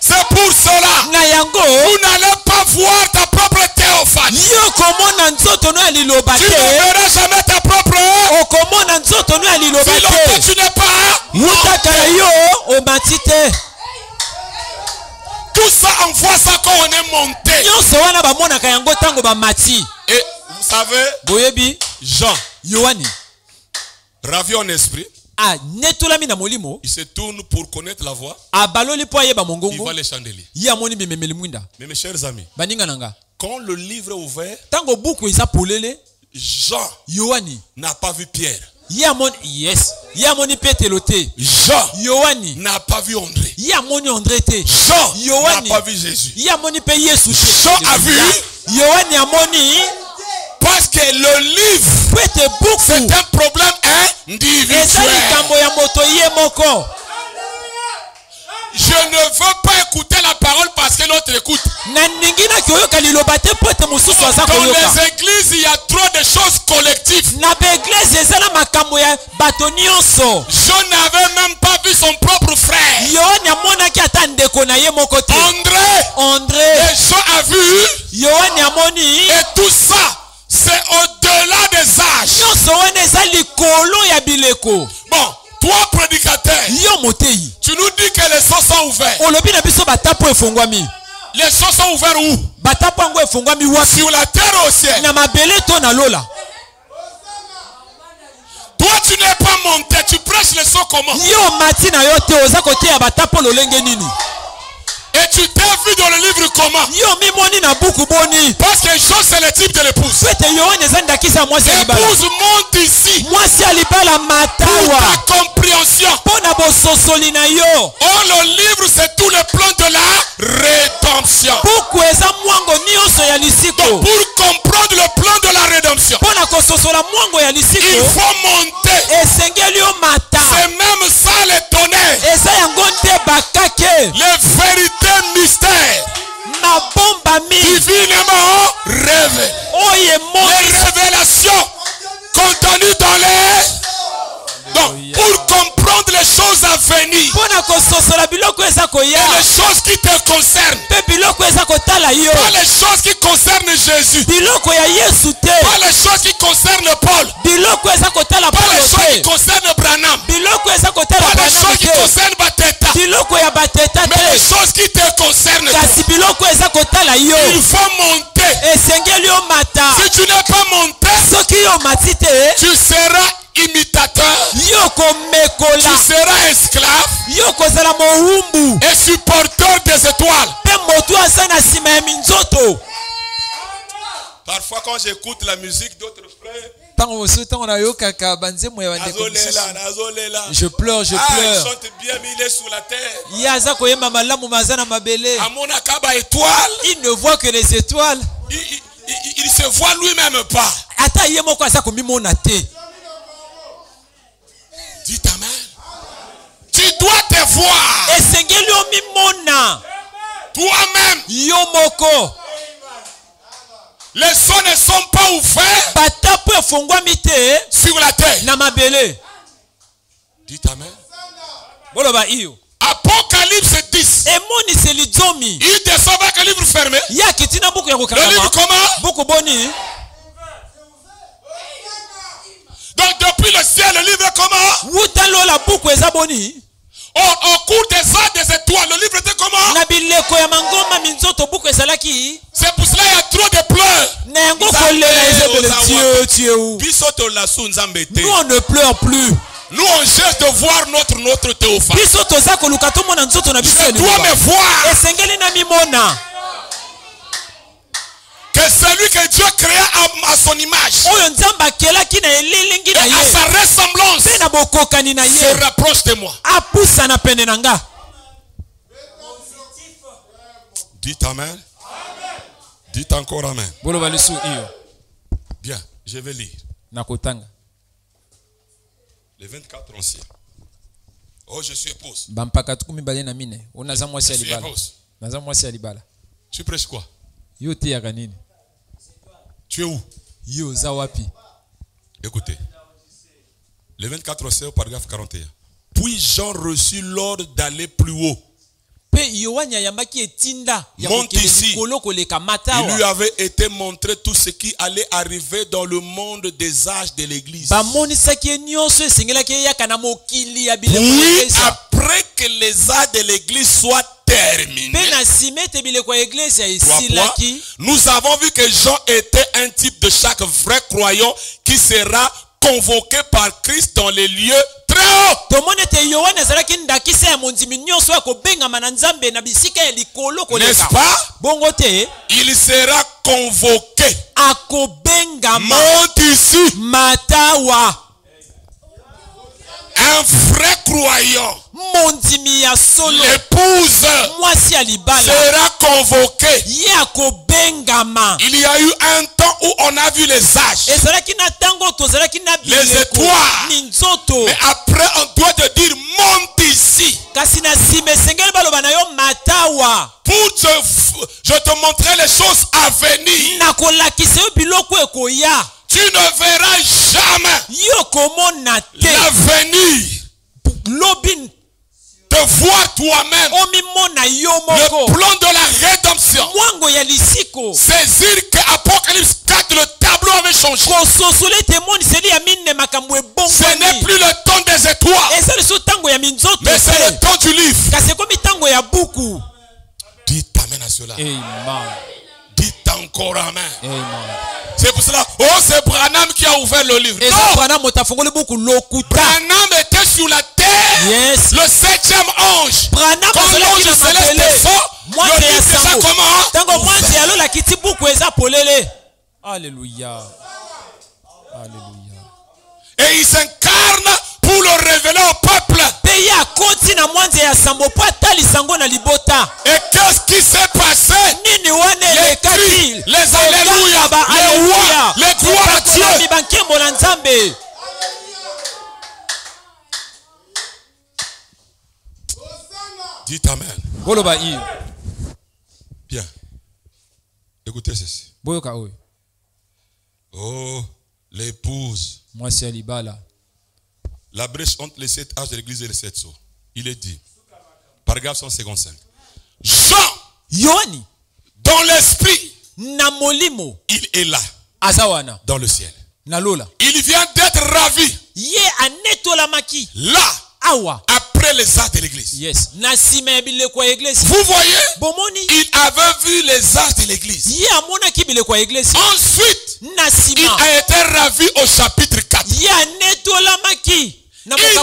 C'est pour cela. Na yango Vous n'allez pas voir ta propre théophanie. yo komona nzoto no ya liloba Tu ne te. verras jamais ta propre. Okomona nzoto no ya liloba Si longtemps te. tu n'es pas. Mutaka na yo omati te. Tout ça, on voit ça quand on est monté. Nyonso wana bamonaka yango tango bamati. Et vous savez, Boyebi Jean, Yohani ravi en esprit, netolami na molimo il se tourne pour connaître la voix. abaloli po ayeba Il mongongo. voit les chandeliers. Ye amoni bimemeli mwinda. Mais mes chers amis, Baninga nanga, quand le livre est ouvert, tango buku eza polele, Jean Yohani n'a pas vu Pierre. ye amoni Petelo te. Jean Yohani n'a pas vu André. ye amoni André te. Jean Yohani n'a pas vu Jésus. ye amoni pe Yesu te. Jean a vu. Yohani amoni Parce que le livre, po ete c'est buku un problème eza individuel. likambo ya moto ye moko. Je ne veux pas écouter la parole parce que l'autre écoute. Na ningi na koyoka liloba te po ete mosusu aza Dans koyoka. les églises, il y a trop de choses collectives. Na baeglise eza na makambo ya bato nyonso. Jean n'avait même pas vu son propre frère. Yohani amonaki ata ndeko na ye moko te. André Et Jean a vu. Yohani amoni. Et tout ça, c'est au-delà des âges. Nyonso wana eza likolo ya bileko. Bon, toi prédicateur, Yo motei tu nous dis que les sceaux sont ouverts. olobi na biso batapo efongwami. Les sceaux sont ouverts où? Batapo yango efongwami wapi? Sur la terre ou au ciel? Na mabele to na lola. Toi tu n'es pas monté, tu prêches les sceaux comment? Yo mati na yo te oza koteya batapo lolenge nini? Et tu t'es vu dans le livre comment? Yo mimoni na buku boni. Parce que Jean c'est le type de l'épouse. Pete Yohani eza ndakisa mwasi ya libala. L'épouse monte ici. Mwasi ya libala libala pour matawa ta compréhension. pona bososoli na yo. Oh, le livre, c'est tout le plan de la rédemption. Buku eza mwango nyonso ya lisiko. Donc, pour comprendre le plan de la rédemption, Pona kososola mwango ya il lisiko. faut monter. Esengeli yo mata. C'est même ça le tonnerre. Eza yango nde bakake. Les vérités mystères Mabomba mi. divinement révélées. Oye Les moki. révélations contenues dans les... Donc, pour comprendre les choses à venir Pona kososola biloko eza et koya. les choses qui te concernent, Pe biloko eza kotala yo. pas les choses qui concernent Jésus, Biloko ya Yesu te. pas les choses qui concernent Paul, Biloko eza kotala pas les choses Paulo qui te. concernent Branham, Biloko eza kotala pas les Branham choses qui te. concernent Bateta, Biloko ya bateta mais les te. choses qui te concernent. Kasi biloko eza kotala yo. Il faut monter. Esengeli yo mata. Si tu n'es pas monté, Soki yo mati te. tu seras imitateur, Yo tu komekola. seras esclave Yo kozala mowumbu. et supporteur des étoiles. Pe motu aza na nsima ya minzoto. Parfois quand j'écoute la musique d'autres frères, Tango mosusu tango nayokaka banzembo ya bandeko mosusu. nazolela. Je pleure, je Ah, il pleure. chante bien, mais il est sous la terre. Ye aza koyemba malamu maza na mabele. Amona Kaba étoile, Il ne voit que les étoiles. il se voit lui-même pas. Ata ye moko aza komimona te. Dis amen. Tu dois te voir Esengeli yo mimona. toi-même. Yo moko. Les sons ne sont pas ouverts Batapo efongwami te sur la terre. na mabele. Dis amen. Boloba iyo. Apocalypse 10. Emoniseli zomi. Il descend avec un livre fermé. Ya kitina buku ya Le livre kokakama. comment? Buku boni. Donc depuis le ciel, le livre est comment? Wutalo la buku eza boni. Au cours des ans des étoiles, le livre était comment? Na bileko ya mangoma minzoto buku ezalaki. C'est pour cela qu'il y a trop de pleurs. Na yango kolela ezebele Dieu. Nous on ne pleure plus. Nous on cherche de voir notre théophane. Biso toza koluka to mona nzoto na biso. Je dois me voir. Esengeli na mimona. Que celui que Dieu créa à son image Oyo nzamba akelaki na elilingi et na à ye. sa ressemblance Pe na bokokani na ye. se rapproche de moi. Apusa na pene na nga. Dites amen. Dites encore amen. Boloba lisu iyo. Bien, je vais lire. Na kotanga. Les 24 anciens. Oh, je suis épouse. Bampaka tukumi bale na mine. Onaza mwasi Je ya suis libala. épouse. Naza mwasi ya libala. Tu prêches quoi? Yo te ya kanini? Tu es où? Yo za wapi? Écoutez. Les 24 anciens au paragraphe 41. Puis Jean reçut l'ordre d'aller plus haut. Pe Yohana yambaki etinda. Monte ici. Il lui Ba avait été montré tout ce qui allait arriver dans le monde des âges de l'église. monisaki nyonso esengelaki yaka na mokili ya bileko Puis, ya eglise. après que les âges de l'église soient terminés, Pe na simete bileko ya eglise ya trois points, esilaki. nous avons vu que Jean était un type de chaque vrai croyant qui sera convoqué par Christ dans les lieux très hauts. Tomone te Yohana azalaki ndakisa ya mondimi nyonso ya kobengama na Nzambe na bisika ya likolo koleka. N'est-ce pas? Bongo te Il sera convoqué. akobengama Monte ici. matawa. Un vrai croyant, Mondimi ya solo. l'épouse Mwasi ya libala. sera convoqué. Ye akobengama. Il y a eu un temps où on a vu les âges. Ezalaki na tango tozalaki na Les bileko. étoiles. Minzoto. Mais après, on doit te dire, monte ici. Kasi na sime sengeli baloba na yo matawa. Pour je te montrer les choses à venir. Na kolakisa yo biloko ekoya. Tu ne verras jamais Yo komona te. l'avenir. Lobin. Te voir toi-même. Omimona yo Le moko. plan de la rédemption. Mwango ya lisiko. Saisir que Apocalypse 4, le tableau avait changé. Kososole temoni seli ya mine makambo Ce ebongwani. n'est plus le temps des étoiles, Eza liso tango ya minzoto mais c'est te. le temps du livre. Kasi ekomi tango ya buku. Dites amen à cela. Amen. Dites encore amen. Amen. C'est pour cela. Oh, c'est Branham qui a ouvert le livre. Eza Non! Branham otafungoli buku lokuta. Branham était sur la terre. Yes. Le 7e ange. Branham Quand azalaki l'ange na céleste mabele. sort, Mwasi le ya livre déjà sango. comment? Tango mwasi Ouvert. alo la kiti buku eza polele. Alléluia. Alléluia. Et il s'incarne nsambo po atalisa ngo na libota. Et qu'est-ce qui s'est passé? Nini wana elekaki? Les alléluia, les rois, les gloires à Dieu. Bankembo na Nzambe. Dites amen. Boloba i. Bien. Écoutez ceci. Boyoka oyo. Oh, l'épouse. Mwasi ya libala. La brèche entre les 7 âges de l'église et les 7 sceaux. Il est dit. Paragraphe 155. Jean. Yohani. Dans l'esprit. Na molimo. Il est là. Azawana. Dans le ciel. Na lola. Il vient d'être ravi. Ye anetola maki. Là. Awa. Après les actes de l'église. Yes. Na sima bile kwa église. Vous voyez? Bomoni. Il avait vu les actes de l'église. Ye amona ki bile kwa église. Ensuite. Na sima. Il a été ravi au chapitre 4. Ye anetola maki. Na Il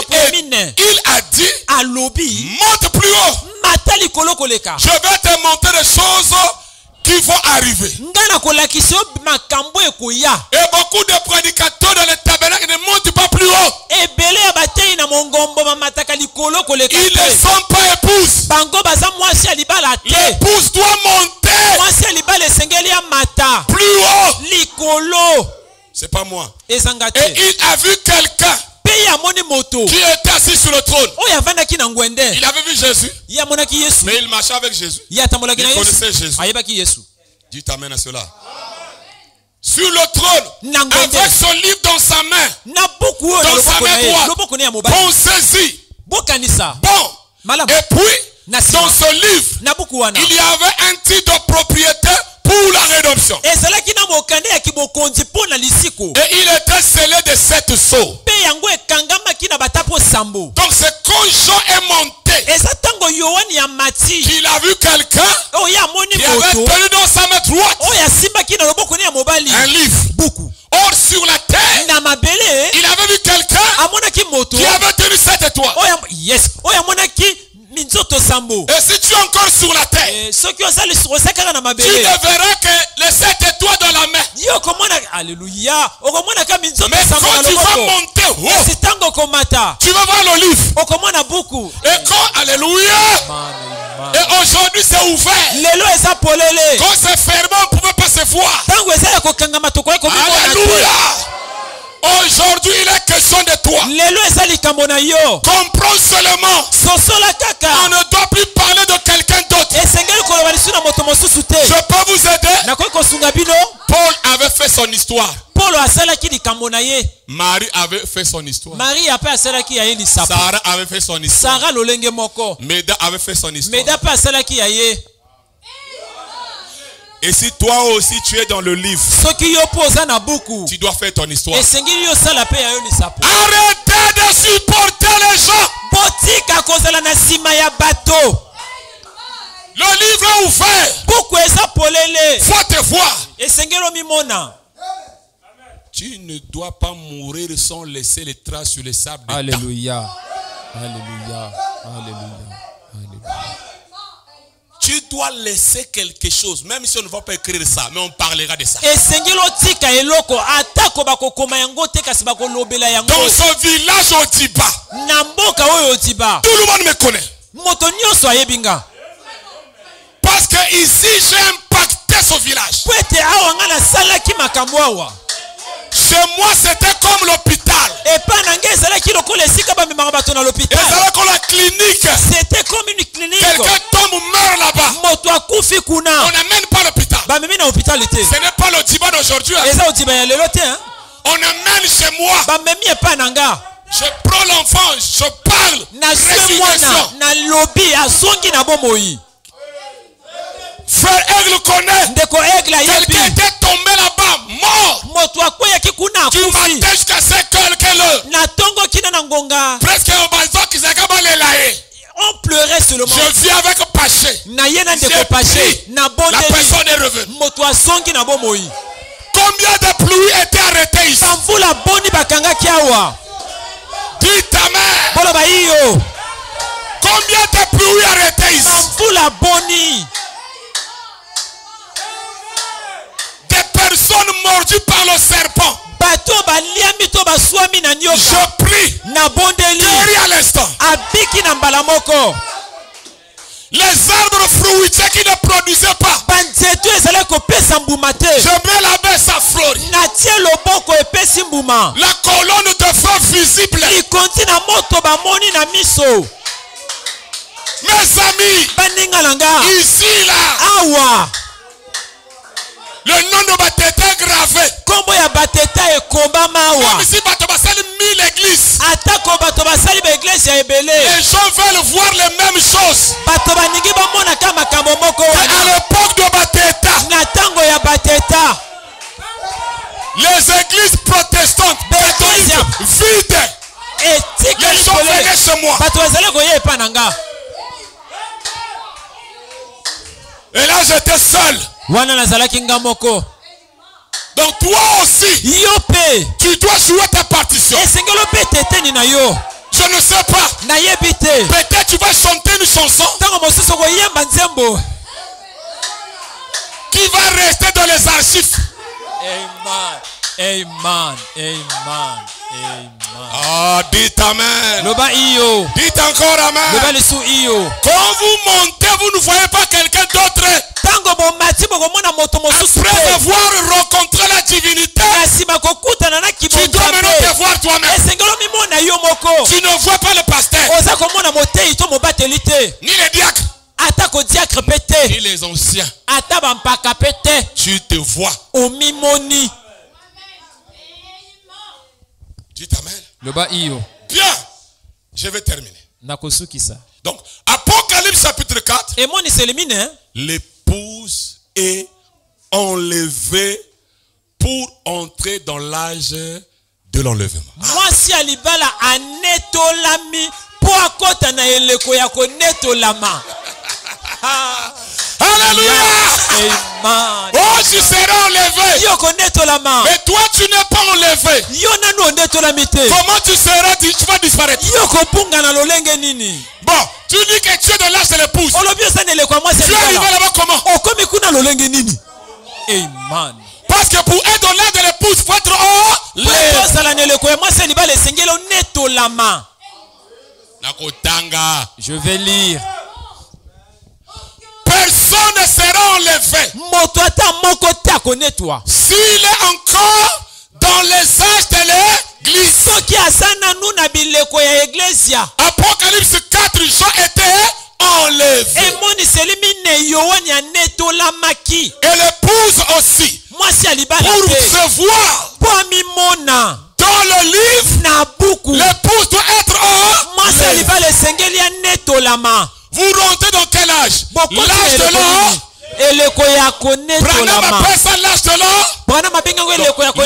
a dit. Alobi. Monte plus haut. Matali kolokoleka. Je vais te montrer des choses qui vont arriver. Et beaucoup de prédicateurs dans le tabernacle ne montent pas plus haut. Ils ne sont pas épouses. L'épouse doit monter plus haut. C'est pas moi. Et il a vu quelqu'un qui était assis sur le trône. Il avait vu Jésus. Mais il marchait avec Jésus. Il connaissait Jésus. Dites amen à cela. Sur le trône, avec son livre dans sa main. Dans sa main droite. Bon saisi. Bon. Et puis, dans ce livre, il y avait un titre de propriété pour la rédemption. Et il était scellé de 7 sceaux. Donc c'est quand Jean est monté qu'il a vu quelqu'un qui avait tenu dans sa main droite un livre. Or sur la terre, il avait vu quelqu'un qui avait tenu 7 étoiles. Et si tu es encore sur la terre, tu ne verras que les 7 étoiles dans la main. Alléluia. Mais quand tu vas monter haut, tu vas voir le livre. Et quand, alléluia, et aujourd'hui c'est ouvert. Quand c'est fermé, on ne pouvait pas se voir. Alléluia. Aujourd'hui, il est question de toi. Comprends seulement. On ne doit plus parler de quelqu'un d'autre. Je peux vous aider. Paul avait fait son histoire. Marie avait fait son histoire. Sarah avait fait son histoire. Meda avait fait son histoire. Et si toi aussi tu es dans le livre, tu dois faire ton histoire. Arrêtez de supporter les gens. Le livre est ouvert. Faut te voir. Tu ne dois pas mourir sans laisser les traces sur les sables. Alléluia. Alléluia. Alléluia. Alléluia. Tu dois laisser quelque chose, même si on ne va pas écrire ça, mais on parlera de ça. Dans ce village au Tiba, tout le monde me connaît. Parce que ici j'ai impacté ce village. Chez moi c'était comme l'hôpital. Comme la clinique. C'était comme une clinique. Quelqu'un tombe ou meurt là-bas. On n'amène pas l'hôpital. Ce n'est pas le Tiba d'aujourd'hui. On amène chez moi. Je prends l'enfant, je parle. Résurrection. Frère Aigle connaît. Quelqu'un était tombé là-bas, mort. Tu m'attends jusqu'à 5 heures, quelle heure? Presque au bazar qui s'est on pleurait seulement. Je viens avec Paché. La personne est revenue. Combien de pluies étaient arrêtées ici? Dites amen. Combien de pluies arrêtées ici? Des personnes mordues par le serpent. Je prie. Guéris à l'instant. Les arbres fruitiers qui ne produisaient pas. Je mets la main, ça fleurit. La colonne de feu visible. Mes amis, ici là, le nom de Bateta est gravé. Comme si Bateta 1000 églises. Les gens veulent voir les mêmes choses. À l'époque de Bateta, les églises protestantes vides. Les gens venaient chez moi. Et là j'étais seul. Donc toi aussi, tu dois jouer ta partition. Je ne sais pas. Peut-être tu vas chanter une chanson qui va rester dans les archives. Amen. Ah, dites amen. Dites encore amen. Quand vous montez, vous ne voyez pas quelqu'un d'autre. Après avoir rencontré la divinité, tu dois maintenant te voir toi-même. Tu ne vois pas le pasteur, ni les diacres, ni les anciens. Tu te vois. Dites amen. Bien, je vais terminer. Donc, Apocalypse chapitre 4. L'épouse est enlevée pour entrer dans l'âge de l'enlèvement. Alléluia. Oh, tu seras enlevé. Mais toi, tu n'es pas enlevé. Comment tu seras? Tu vas disparaître. Bon, tu dis que tu es dans l'âge de l'épouse. Tu es arrivé là-bas comment? Parce que pour être dans l'âge de l'épouse, il faut être enlevé. Je vais lire. Personne ne sera enlevé s'il est encore dans les âges de l'église. Apocalypse 4, Jean était enlevé. Et l'épouse aussi. Pour se voir dans le livre, l'épouse doit être enlevée. Vous rentrez dans quel âge? L'âge de l'or. Branham appelle ça l'âge de l'or.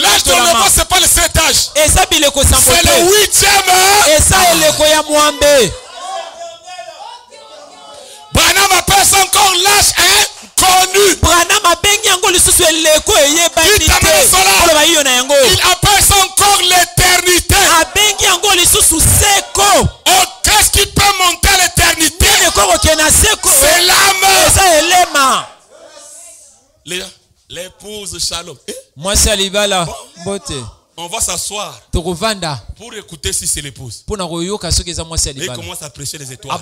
L'âge de l'or, c'est pas le 7 âge. C'est le 8e. Branham appelle ça encore l'âge inconnu. Il appelle ça encore l'éternité. Oh, qu'est-ce qui peut monter à l'éternité? C'est l'âme. L'épouse Shalom. On va s'asseoir pour écouter si c'est l'épouse. Il commence à prêcher les étoiles.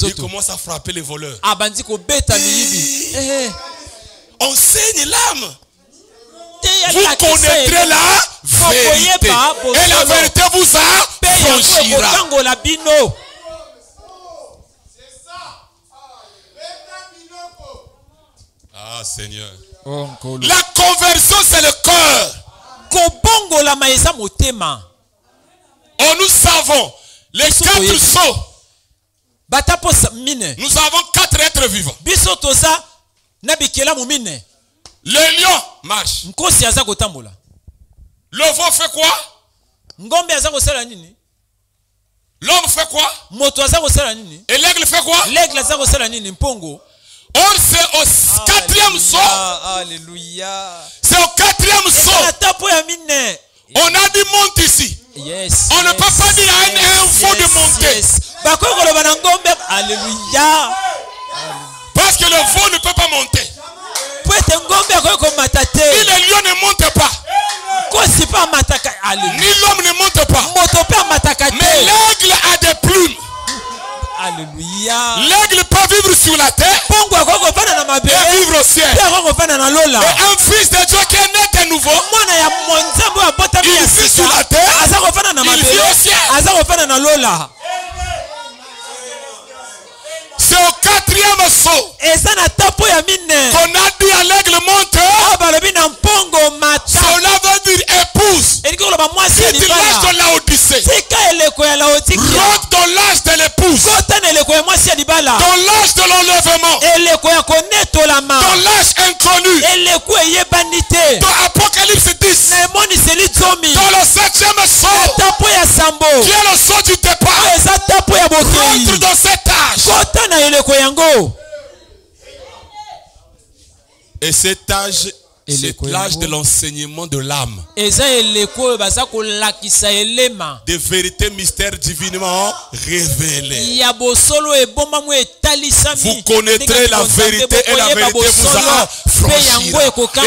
Il commence à frapper les voleurs. On saigne l'âme. Vous connaîtrez la vérité. Et la vérité vous affranchira. Ah Seigneur. La conversion c'est le cœur. Oh, nous savons les 4 sceaux. Nous avons 4 êtres vivants. Le lion marche. Le veau fait quoi? L'homme fait quoi? Et l'aigle fait quoi? Or c'est au 4e saut. Alléluia. C'est au 4e saut. On a dit monte ici. On ne peut pas dire à un info de monter. Alléluia. Parce que le veau ne peut pas monter. Et le lion ne monte pas. Ni l'homme ne monte pas. Mais l'aigle a des plumes. Alléluia. lola. L'aigle peut vivre sur la terre Pongo akokofana na et mabele. vivre au ciel. Pe akokofana na lola. Et un fils de Dieu qui est né de nouveau, Mwana ya monzambo abotami il ya vit sur sika. la terre, Aza kofana na il vit mabele. au ciel. Aza kofana na lola. C'est au quatrième saut Eza na tapo ya mine. qu'on a dit à l'aigle monte. Balobi na mpongo mata. Cela veut dire épouse. Elingi koloba mwasi ya Si tu lâches libala. de Laodicée, Tika eleko ya Laodikia. rentre dans l'âge de l'épouse, Kota na eleko ya mwasi ya libala. dans l'âge de l'enlèvement, Eleko ya konetolama. dans l'âge inconnu, Eleko eyebani te. dans Apocalypse 10, Na emoniseli zomi. dans le septième saut, Tapo ya sambo. qui est le saut du départ, Eza tapo ya rentre bokei. dans cet âge. Kota na eleko yango. Et cet âge, Et c'est l'âge de l'enseignement de l'âme. Eza eleko baza kolakisa elema. Des vérités mystères divinement révélées. Ya bosolo ebomba mu etalisami. Vous connaîtrez la vérité et la vérité vous affranchira.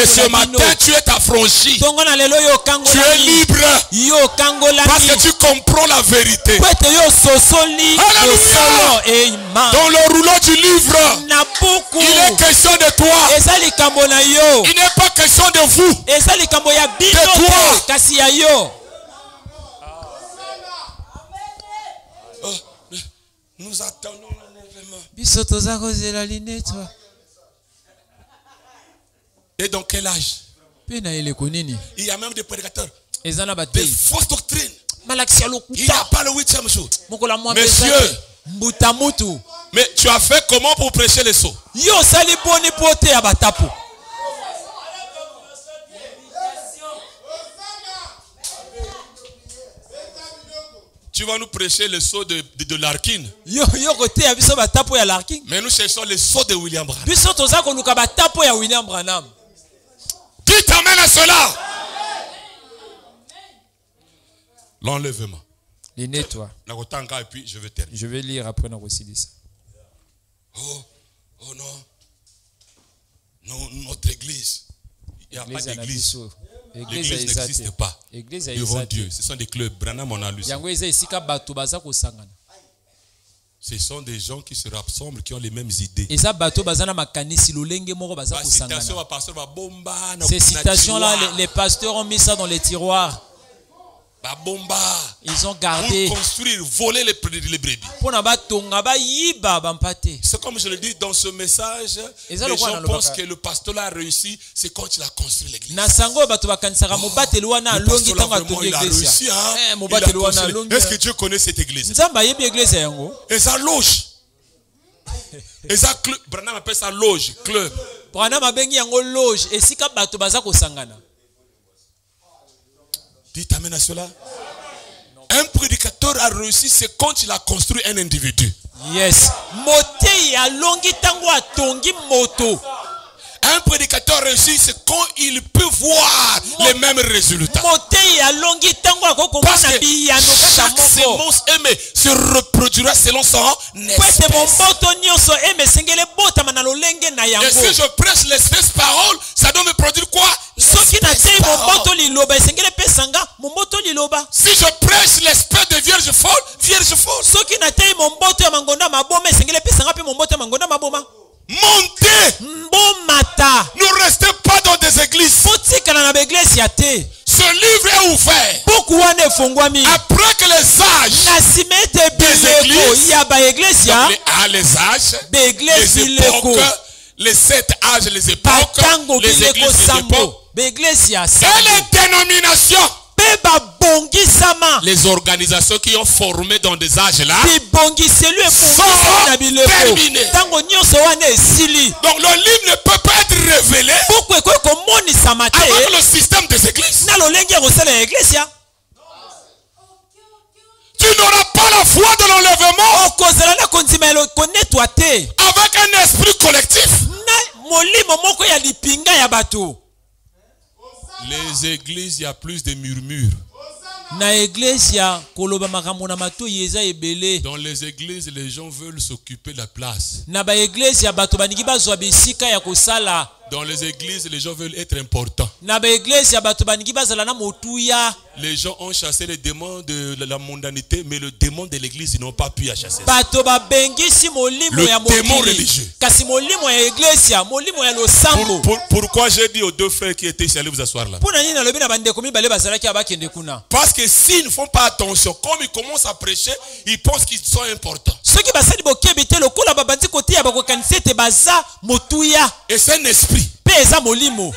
Et ce matin, tu es affranchi. Tongo na lelo yo kango Tu es libre. Yo kango la Parce que tu comprends la vérité. Kwete yo sosoli. Alléluia. Amen. Dans le rouleau du livre, Na buku. il est question de toi. Eza likambo na yo. Il n'est pas question de vous. Eza likambo ya bino De toi. te, kasi ya yo. Nous attendons l'enlèvement. Biso toza kozela linetwa. Et dans quel âge? Pe na eleko nini? Il y a même des prédicateurs. Eza na Des batei. fausses doctrines. Malakisi ya Il n'y a lokuta. pas le 8e jour. Mokola mwa Monsieur. pesa. Mbuta mutu. Mais tu as fait comment pour prêcher les sauts? Yo sali boni pote ya batapo. Tu vas nous prêcher le saut de Larkin. Yo kote ya biso batapo ya Larkin. Mais nous cherchons le saut de William Branham. Biso toza koluka batapo ya William Branham. Qui t'amène à cela? L'enlèvement. Linetwa. Et puis je vais terminer. Je vais lire après na kosilisa. Oh non. Non, notre église. Il n'y a pas d'église. L'église n'existe pas. Devant Dieu. Ce sont des clubs. Branham en a lu. Ce sont des gens qui se rassemblent, qui ont les mêmes idées. Ces citations-là, les pasteurs ont mis ça dans les tiroirs. Ils ont gardé. Pour construire, voler les brebis. C'est comme je le dis dans ce message. Les gens pensent que le pasteur a réussi, c'est quand il a construit l'église. Le pasteur vraiment, il a réussi. Est-ce que Dieu connaît cette église? Et ça loge. Et ça club. Branham appelle ça loge, club. Dites amen à cela. Un prédicateur a réussi, c'est quand il a construit un individu. Yes. Un prédicateur réussi, c'est quand il peut voir les mêmes résultats. Parce que chaque sémence aimée se reproduira selon son espèce. Et si je prêche l'espèce parole, ça doit me produire quoi? Si je prêche l'espèce de vierge folle, vierge folle. Montez. Ne restez pas dans des églises. Ce livre est ouvert. Après que les âges des églises, les âges, les époques, les 7 âges, les époques, les églises, les époques, et les dénominations, les organisations qui ont formé dans des âges là sont terminées. Donc le livre ne peut pas être révélé avec le système des églises. Tu n'auras pas la foi de l'enlèvement avec un esprit collectif. Les églises, il y a plus de murmures. Dans les églises, les gens veulent s'occuper de la place. Dans les églises, les gens veulent être importants. Na ba église ya bato baningi bazala na motuya. Les gens ont chassé les démons de la mondanité, mais le démon de l'église, ils n'ont pas pu la chasser. Bato ba bengisi molimo ya Le démon mokili. religieux. Kasi molimo ya église ya molimo ya losambo. Pourquoi j'ai dit aux deux frères qui étaient ici, allez vous asseoir là? Pona nini na lobi na bandeko mibale bazalaki abakende kuna. Parce que s'ils ne font pas attention, comme ils commencent à prêcher, ils pensent qu'ils sont importants. Soki basali bokebi te lokola babandi kotia bakokanisa ete baza motuya. Et c'est un esprit. Pe eza molimo.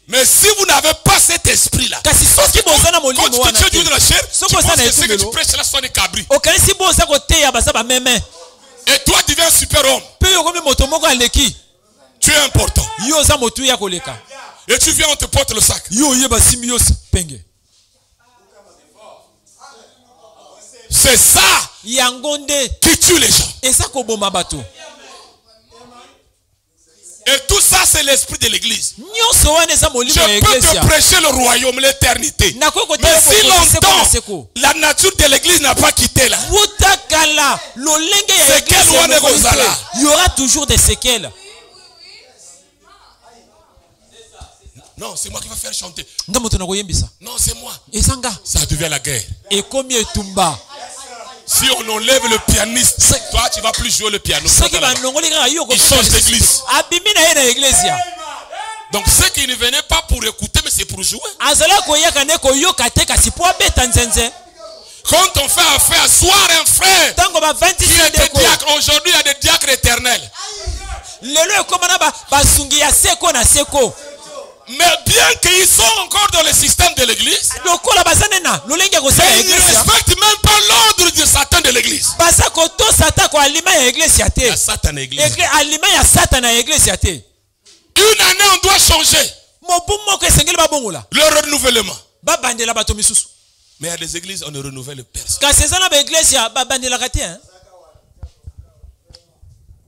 Mais si vous n'avez pas cet esprit-là, Kasi soki bozana molimo quand wana. tu es de la chair, tu penses que ce que tu etumbelo. prêches là sont des cabris. Okanisi boza koteya baza ba meme. Et toi, tu deviens super-homme. Pe yokomi moto moko aleki. Tu es important. Yo za motuya koleka. Et tu viens, on te porte le sac. Yo yeba simios penge. C'est ça Yangonde qui tue les gens. eza koboma bato. Et tout ça, c'est l'esprit de l'église. Nyonso wana eza molimo ya Je peux église. te prêcher le royaume, l'éternité. Mais si longtemps, la nature de l'église n'a pas quitté là. Wutakala lolenge ya Séquelles église. wana kozala. Il y aura toujours des séquelles. Non, c'est moi qui vais faire chanter. Nga moto na koyembisa. Non, c'est moi. Ezanga. Ça devient la guerre. Ekomi etumba. Si on enlève le pianiste, toi tu vas plus jouer le piano. Soki banongoli kaka yo ko. Il change d'église. Abimi na ye na église ya. Donc ceux qui ne venaient pas pour écouter, mais c'est pour jouer. Azala koyaka ne koyoka te kasi po abeta nzenze. Quand on fait affaire à soir un frère Tango ba 26 qui était ndeko. diacre, aujourd'hui il y a des diacres éternels. Lelo ekomana basungi ya seko na seko. Mais bien qu'ils sont encore dans le système de l'église, Lokola bazanena lolenge ko sala ils ne église ya. respectent même pas l'ordre de Satan de l'église. Basa ko to sata ko alima ya église ya te. La Satan église. Alima ya sata na église ya te. Une année on doit changer Mobumo moko esengeli babongola. le renouvellement. Babandela bato misusu. Mais il y a des églises on ne renouvelle personne. Kasi eza na ba église ya babandela te hein.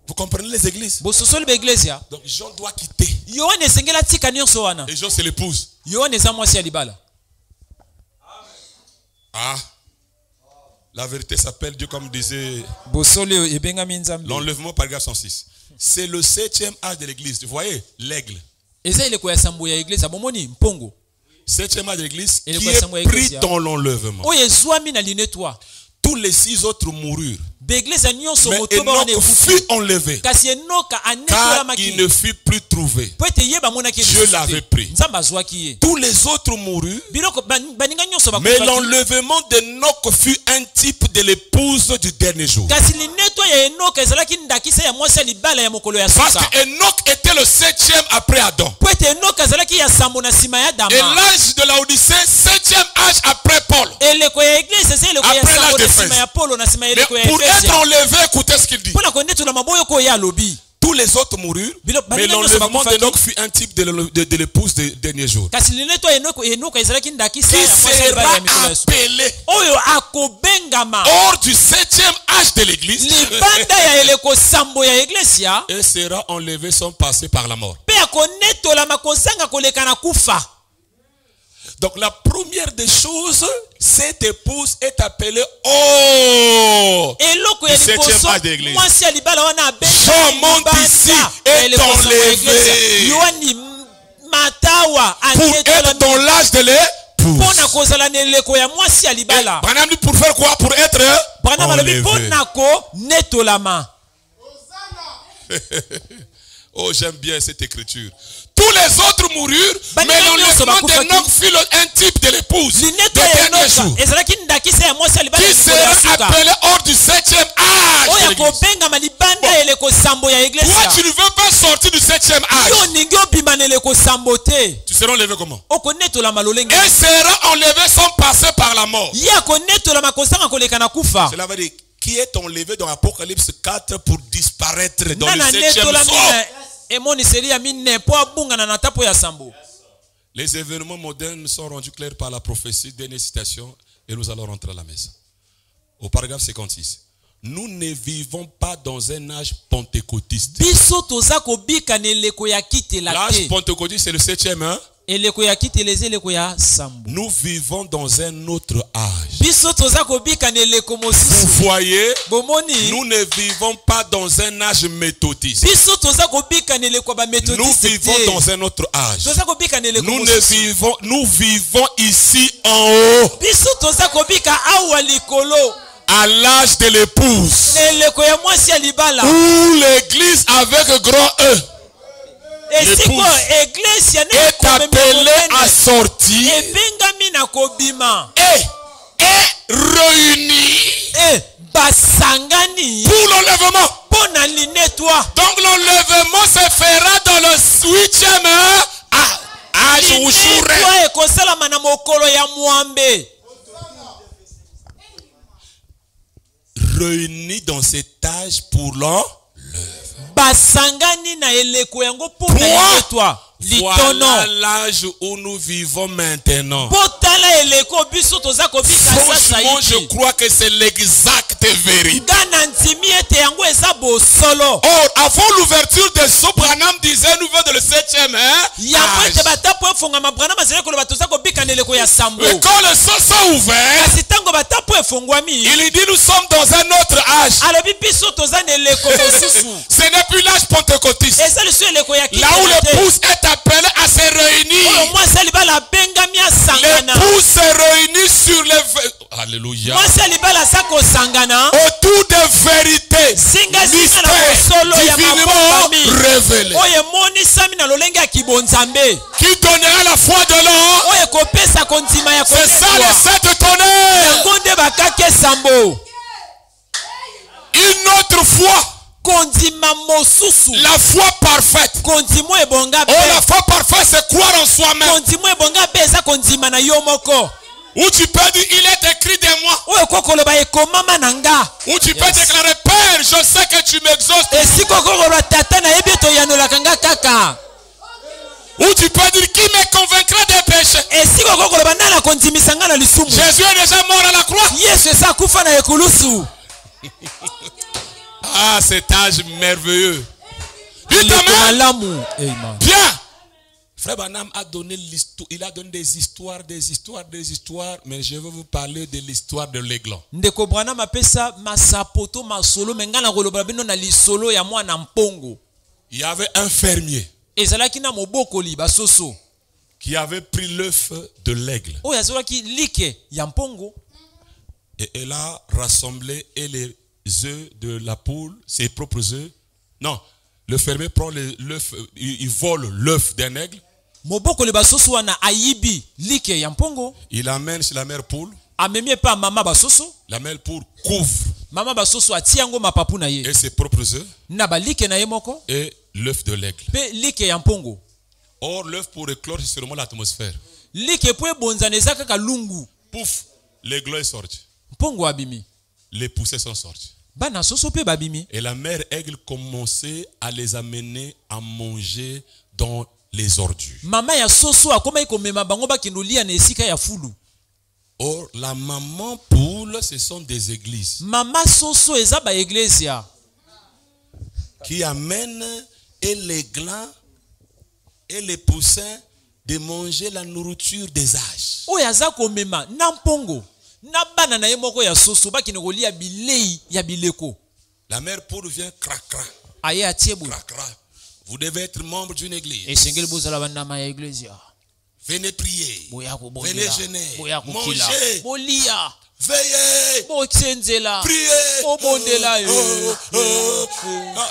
Vous comprenez les églises? Bososoli ba église ya. Donc Jean doit quitter. Yohane esengela tika nyonso wana. Et Jean c'est l'épouse. Yohane eza mwasi ya libala. Ah. La vérité s'appelle Dieu comme disait Bosoli ebengami nzambe. l'enlèvement paragraphe 106. C'est le 7e âge de l'église. Vous voyez, l'aigle. Eza ile ko ya sambo ya église abomoni mpongo. 7e âge de l'église qui Et le est pris dans l'enlèvement. Oyo ezwami na linetwa. Tous les 6 autres moururent. Beglise nyonso Mais motoba wana Enoch ekufi. fut enlevé. Kasi Enoka Car anetola il ne fut plus trouvé. Po ete yeba monaki Dieu l'avait pris. Nzamba azwaki ye. Tous les autres moururent. Biloko baninga nyonso Mais bakufaki. l'enlèvement d'Enoch fut un type de l'épouse du dernier jour. Kasi linetwa ya Enoka ezalaki ndakisa ya mwasi ya libala ya mokolo ya Parce suka. que Enoch était le 7e après Adam. Po ete Enoka ezalaki ya sambo na nsima ya Et Dama. l'âge de la Odyssée, 7e âge après Paul. Eleko ya église eza eleko ya Après sambo l'âge na de nsima Éphèse. ya Paulo na nsima ya Mais eleko ya pour être Efesia. enlevé, écoutez ce qu'il dit. Pona konetula maboyo ko ya lobi. Tous les autres moururent. Mais l'enlèvement d'Enoch fut un type de l'épouse des derniers jours. Kasi linetwa Enoka ezalaki ndakisa Qui ya mwasi ya libala sera ya mikolo ya suka. appelé Oyo akobengama. hors du 7e âge de l'église Libanda ya eleko sambo ya iglesia. et sera enlevé sans passer par la mort. Pe akonetola makozanga koleka na kufa. Donc la première des choses, cette épouse est appelée hors Eloko du ya 7e liboso âge de l'église. mwasi ya libala wana Jean monte ici est enlevé Yohani matawa pour anetola être dans l'âge de l'épouse. pona kozala na eleko ya mwasi ya libala. Branham dit pour faire quoi? Pour être Branham alobi enlevé. pona ko netolama. Oh, j'aime bien cette écriture. Tous les autres moururent, Bani mais nani l'enlèvement yoso bakufaki. d'Enoch fut un type de l'épouse des Linetwa ya derniers jours, Enoka ezalaki ndakisa ya mwasi ya libala qui ya mikolo ya sera suka. appelé hors du 7e âge de Oyo l'église. akobengama libanda ya eleko sambo ya Toi, iglesia. tu ne veux pas sortir du 7e âge. Yo ningi obima na eleko sambo te. Tu seras enlevé comment? Okonetolama lolenge. Et sera enlevé sans passer par la mort. Ye akonetolama kozanga koleka na kufa. Cela veut dire qui est enlevé dans Apocalypse 4 pour disparaître dans Nana le 7e netolami jour. na emoniseli ya mine po abungana na tapo ya sambo. Les événements modernes sont rendus clairs par la prophétie. Dernière citation et nous allons rentrer à la maison. Au paragraphe 56. Nous ne vivons pas dans un âge pentecôtiste. Biso toza kobika na eleko ya kitela L'âge te. pentecôtiste c'est le 7e hein? eleko ya kitelezi eleko ya sambo. Nous vivons dans un autre âge. Biso toza kobika na eleko Vous mosusu. voyez, Bomoni. nous ne vivons pas dans un âge méthodiste. Biso toza kobika na eleko ba Nous méthodiste. vivons dans un autre âge. Toza kobika na eleko Nous mosusu. vivons ici en haut, Biso toza kobika awa likolo. à l'âge de l'épouse, Na eleko ya mwasi ya libala. où l'église avec grand E Esiko église ya est appelée à sortir ebengami na kobima. et réunie Basangani pour l'enlèvement. pona linetwa. Donc l'enlèvement se fera dans le 8e âge ou jour. Linetwa ekosalama na mokolo ya mwambe. Réunis dans cet âge pour l'enlèvement. Basangani na eleko yango pona linetwa. Voilà Litono. l'âge où nous vivons maintenant. Potala eleko biso toza kobika sasa Franchement, je hivi. crois que c'est l'exacte vérité. Gana ntimi ete yango eza bosolo. Or, avant l'ouverture de ce Branham disait, nous venons de le 7e Yango ete âge. batapo efunga mabrana mazele koloba toza kobika na eleko ya sambo. Et quand le sang s'est ouvert, Kasi tango batapo efungwami. il dit nous sommes dans un autre âge. Alobi biso toza na eleko mosusu. Ce n'est plus l'âge pentecôtiste. Eza lisu eleko ya Là où l'épouse est appelée à se réunir. oyo mwasi alibala abengami asangana. L'épouse se réunit sur les... Alléluia. Mwasi alibala asa kosangana. Autour de vérités Singa singa na bosolo ya divinement mabombami. révélées. Oyo emonisami na lolenge ya kibonzambe. Qui donnera la foi de l'homme. Oyo ekopesa kondima ya C'est ça koyebwa. les 7 tonnerres. Yango nde bakaki esambo. Une autre foi. Kondima mosusu. La foi parfaite. Kondima ebonga Oh, la pe. foi parfaite, c'est croire en soi-même. Kondima ebonga pe eza kondima na yo moko. Où tu peux dire, il est écrit de moi. Oyo kokoloba ekomama na nga. Où tu peux déclarer, Père, je sais que tu m'exauces. Esiko kokoloba tata na yebi toyanolaka nga kaka. Où tu peux dire, qui me convaincra des péchés. Esiko kokoloba nana kondimisa nga na lisumu. Jésus est déjà mort à la croix. Yesu eza kufa na ekulusu. Ah, cet âge merveilleux. Dites Eleko Amen. malamu. Amen. Bien. Frère Branham a donné l'histoire. Il a donné des histoires, mais je veux vous parler de l'histoire de l'aiglon. Ndeko Branham apesa masapoto masolo mengana koloba bino na lisolo ya mwana mpongo. Il y avait un fermier Ezalaki na mobokoli basoso. qui avait pris l'œuf de l'aigle Oyo azolaki like ya mpongo. et elle a rassemblé et les œufs de la poule, ses propres œufs. Non, le fermier prend l'œuf, il vole l'œuf d'un aigle. Mobokoli basoso wana ayibi like ya mpongo. Il amène chez la mère poule. Amemi pa mama basoso. La mère poule couvre Mama basoso atiango mapapu na ye. et ses propres œufs Na ba like na ye moko. et l'œuf de l'aigle. Pe like ya mpongo. Or, l'œuf pour éclore, c'est seulement l'atmosphère. Like po ebonzana eza kaka lungu. Pouf, l'aigle est sorti. Mpongo abimi. Les poussées sont sorties. Bana soso pe babimi. Et la mère aigle commençait à les amener à manger dans les ordures. Mama ya soso akoma ikomema bango bakindolia na esika ya fulu. Or, la maman poule, ce sont des églises Mama soso eza ba iglesia. qui amènent et les glands et les poussins de manger la nourriture des âges. Oyo aza komema na mpongo. Na bana na ye moko ya soso bakini kolia bilei ya bileko. La mère poule vient cracra, Aye atiebo. cracra. Vous devez être membre d'une église. Esengeli bozala banama ya iglesia. Venez prier. Boya Venez kobondela. jeûner. Boya kokila. Manger. Bolia. Veillez. Botsenzela. Priez. Obondela.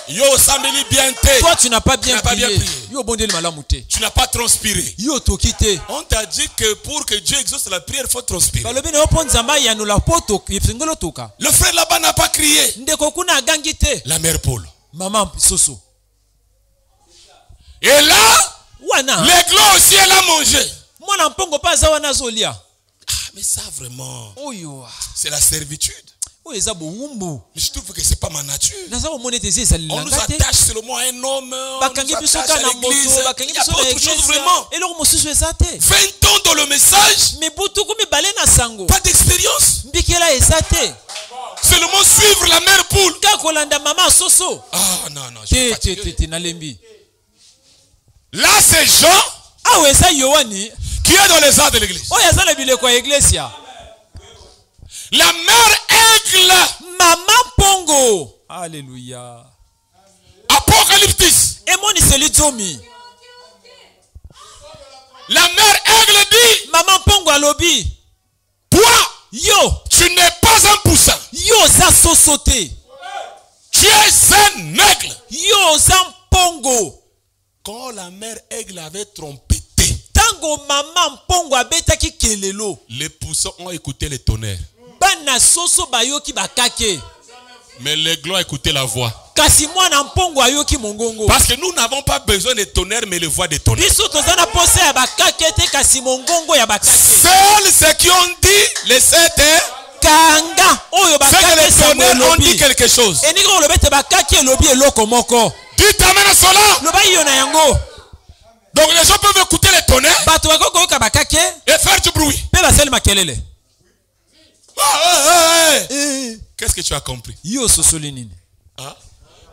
Yo, Sameli bien té. Toi tu n'as pas bien Tu n'as pas bien prié. prié. Yo bondeli malamu te. Tu n'as pas transpiré. Yo tokite. On t'a dit que pour que Dieu exauce la prière, il faut transpirer. Balobi na opo nzamba ya nula poto yepsengelo toka. Le frère là-bas n'a pas crié. Ndeko kuna agangi te. La mère Paul. Mama soso. Et là, Wana. l'aiglon aussi, elle a mangé. Mwana mpongo pa za wana zolia. Ah, mais ça vraiment, Oyo. c'est la servitude. Oyo eza bowumbu. Mais je trouve que c'est pas ma nature. Naza komona ete ezali On nous langa te. attache seulement à un homme. On Bakangi nous biso attache ka à na moto, l'église. bakangi Il n'y a biso pas na autre chose église. vraiment. Eloko mosusu eza te. 20 ans dans le message, Mais butuku mibale na sango. pas d'expérience. Mbikela eza te. Seulement suivre la mère poule. Ka kolanda mama soso. Ah non, non, je suis Te fatigué. te te nalembi. Là, ces gens awa eza Yohani qui est dans les arts de l'église. oyo aza na bileko ya iglesia. La mère aigle. Mama Pongo. Alléluia. Apocalyptis. Emoniseli zomi. La mère aigle dit, Mama Pongo alobi, toi, yo, tu n'es pas un poussin. yo za sosote. Tu es un aigle. Yo za Pongo. Quand la mère aigle avait trompé, Tango Mama Pongo abetaki kelelo. les poussins ont écouté les tonnerres. Bana soso bayoki bakake. Mais l'aigle a écouté la voix. Kasi mwana Mpongo ayoki mongongo. Parce que nous n'avons pas besoin de tonnerres, mais les voix des tonnerres. Biso tozana pose ya bakake te kasi mongongo ya bakake. Seuls ceux qui ont dit les sept, Kanga oyo c'est que bakake les tonnerres ont dit lobi. quelque chose. Eniko olobete bakake lobi eloko moko. Dites amen à cela. Loba yo na yango. Donc les gens peuvent écouter les tonnerres Bato bakoko yoka bakake et faire du bruit. pe basali makelele. Qu'est-ce que tu as compris? Yo sosoli nini? Hein?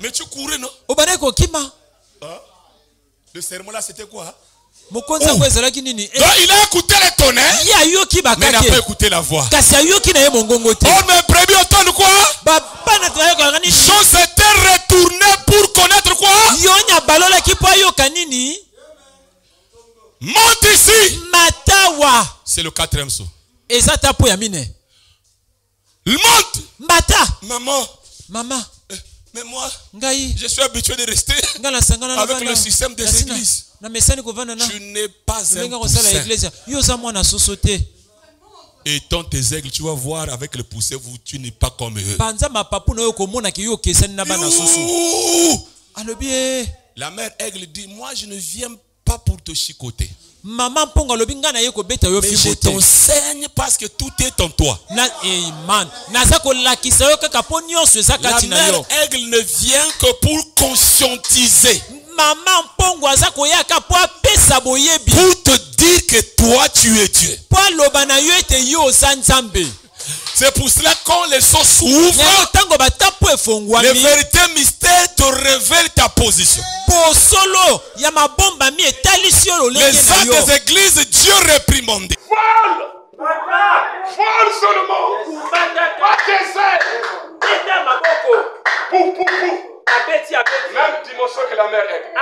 Mais tu courais, non? Obane ko kima. Hein? Le sermon là, c'était quoi? Hein? Mokonza ko ezalaki nini? Donc il a écouté les tonnerres, Ya yoki mais il n'a pas bakake. écouté la voix. Kasi ayoki na ye mongongo te. Oh, mais brebis entendent quoi? Bana twayoka nini? Chose s'était retournée pour connaître quoi? Yonya balola ki po ayoka nini? Monte ici. Matawa. C'est le 4e saut. Ezata po ya mine. Monte. Mata. Maman. Mama. Mais moi, Ngai. je suis habitué de rester Ngala sangana avec le système des églises. Na mesani kovana na. Tu n'es pas un Lenga ko sala poussin. iglesia. Yo za mwana sosote. Et tant tes aigles, tu vas voir avec le poussé, tu n'es pas comme eux. Panza mapapu na yo komona ki yo kesani na bana soso. Youh! Alobi La mère aigle dit, moi je ne viens pas pour te chicoter. Mama Mpongo alobi nga na ye kobeta yo Mais je fibote. t'enseigne parce que tout est en toi. Na man. Naza kolakisa yo kaka po nyonso eza La kati na mère yo. aigle ne vient que pour conscientiser. Mama Mpongo aza koyaka po apesa boyebi. Pour te dire que toi tu es Dieu. Po aloba na yo ete yo oza Nzambe. C'est pour cela quand les choses s'ouvrent, Tango batapo les efongwami. vérités mystères te révèlent ta position. Po solo ya mabomba mi etalisi yo Les lolenge na yo. actes des églises, Dieu réprimandé. Folle seulement. Pas tes ailes. Même dimension que la mère est.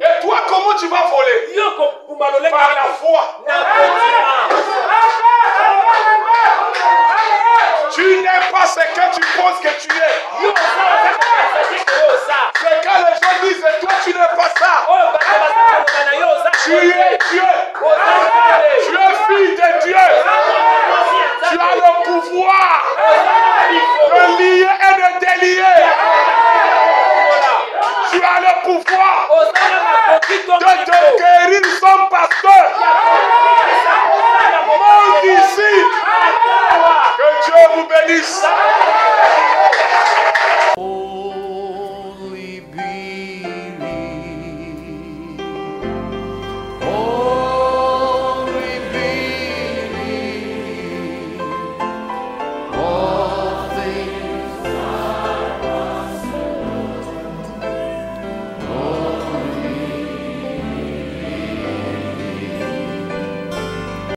Et toi, comment tu vas voler? Par la foi. Tu n'es pas ce que tu penses que tu es. C'est quand les gens disent, toi tu n'es pas ça. Tu es Dieu.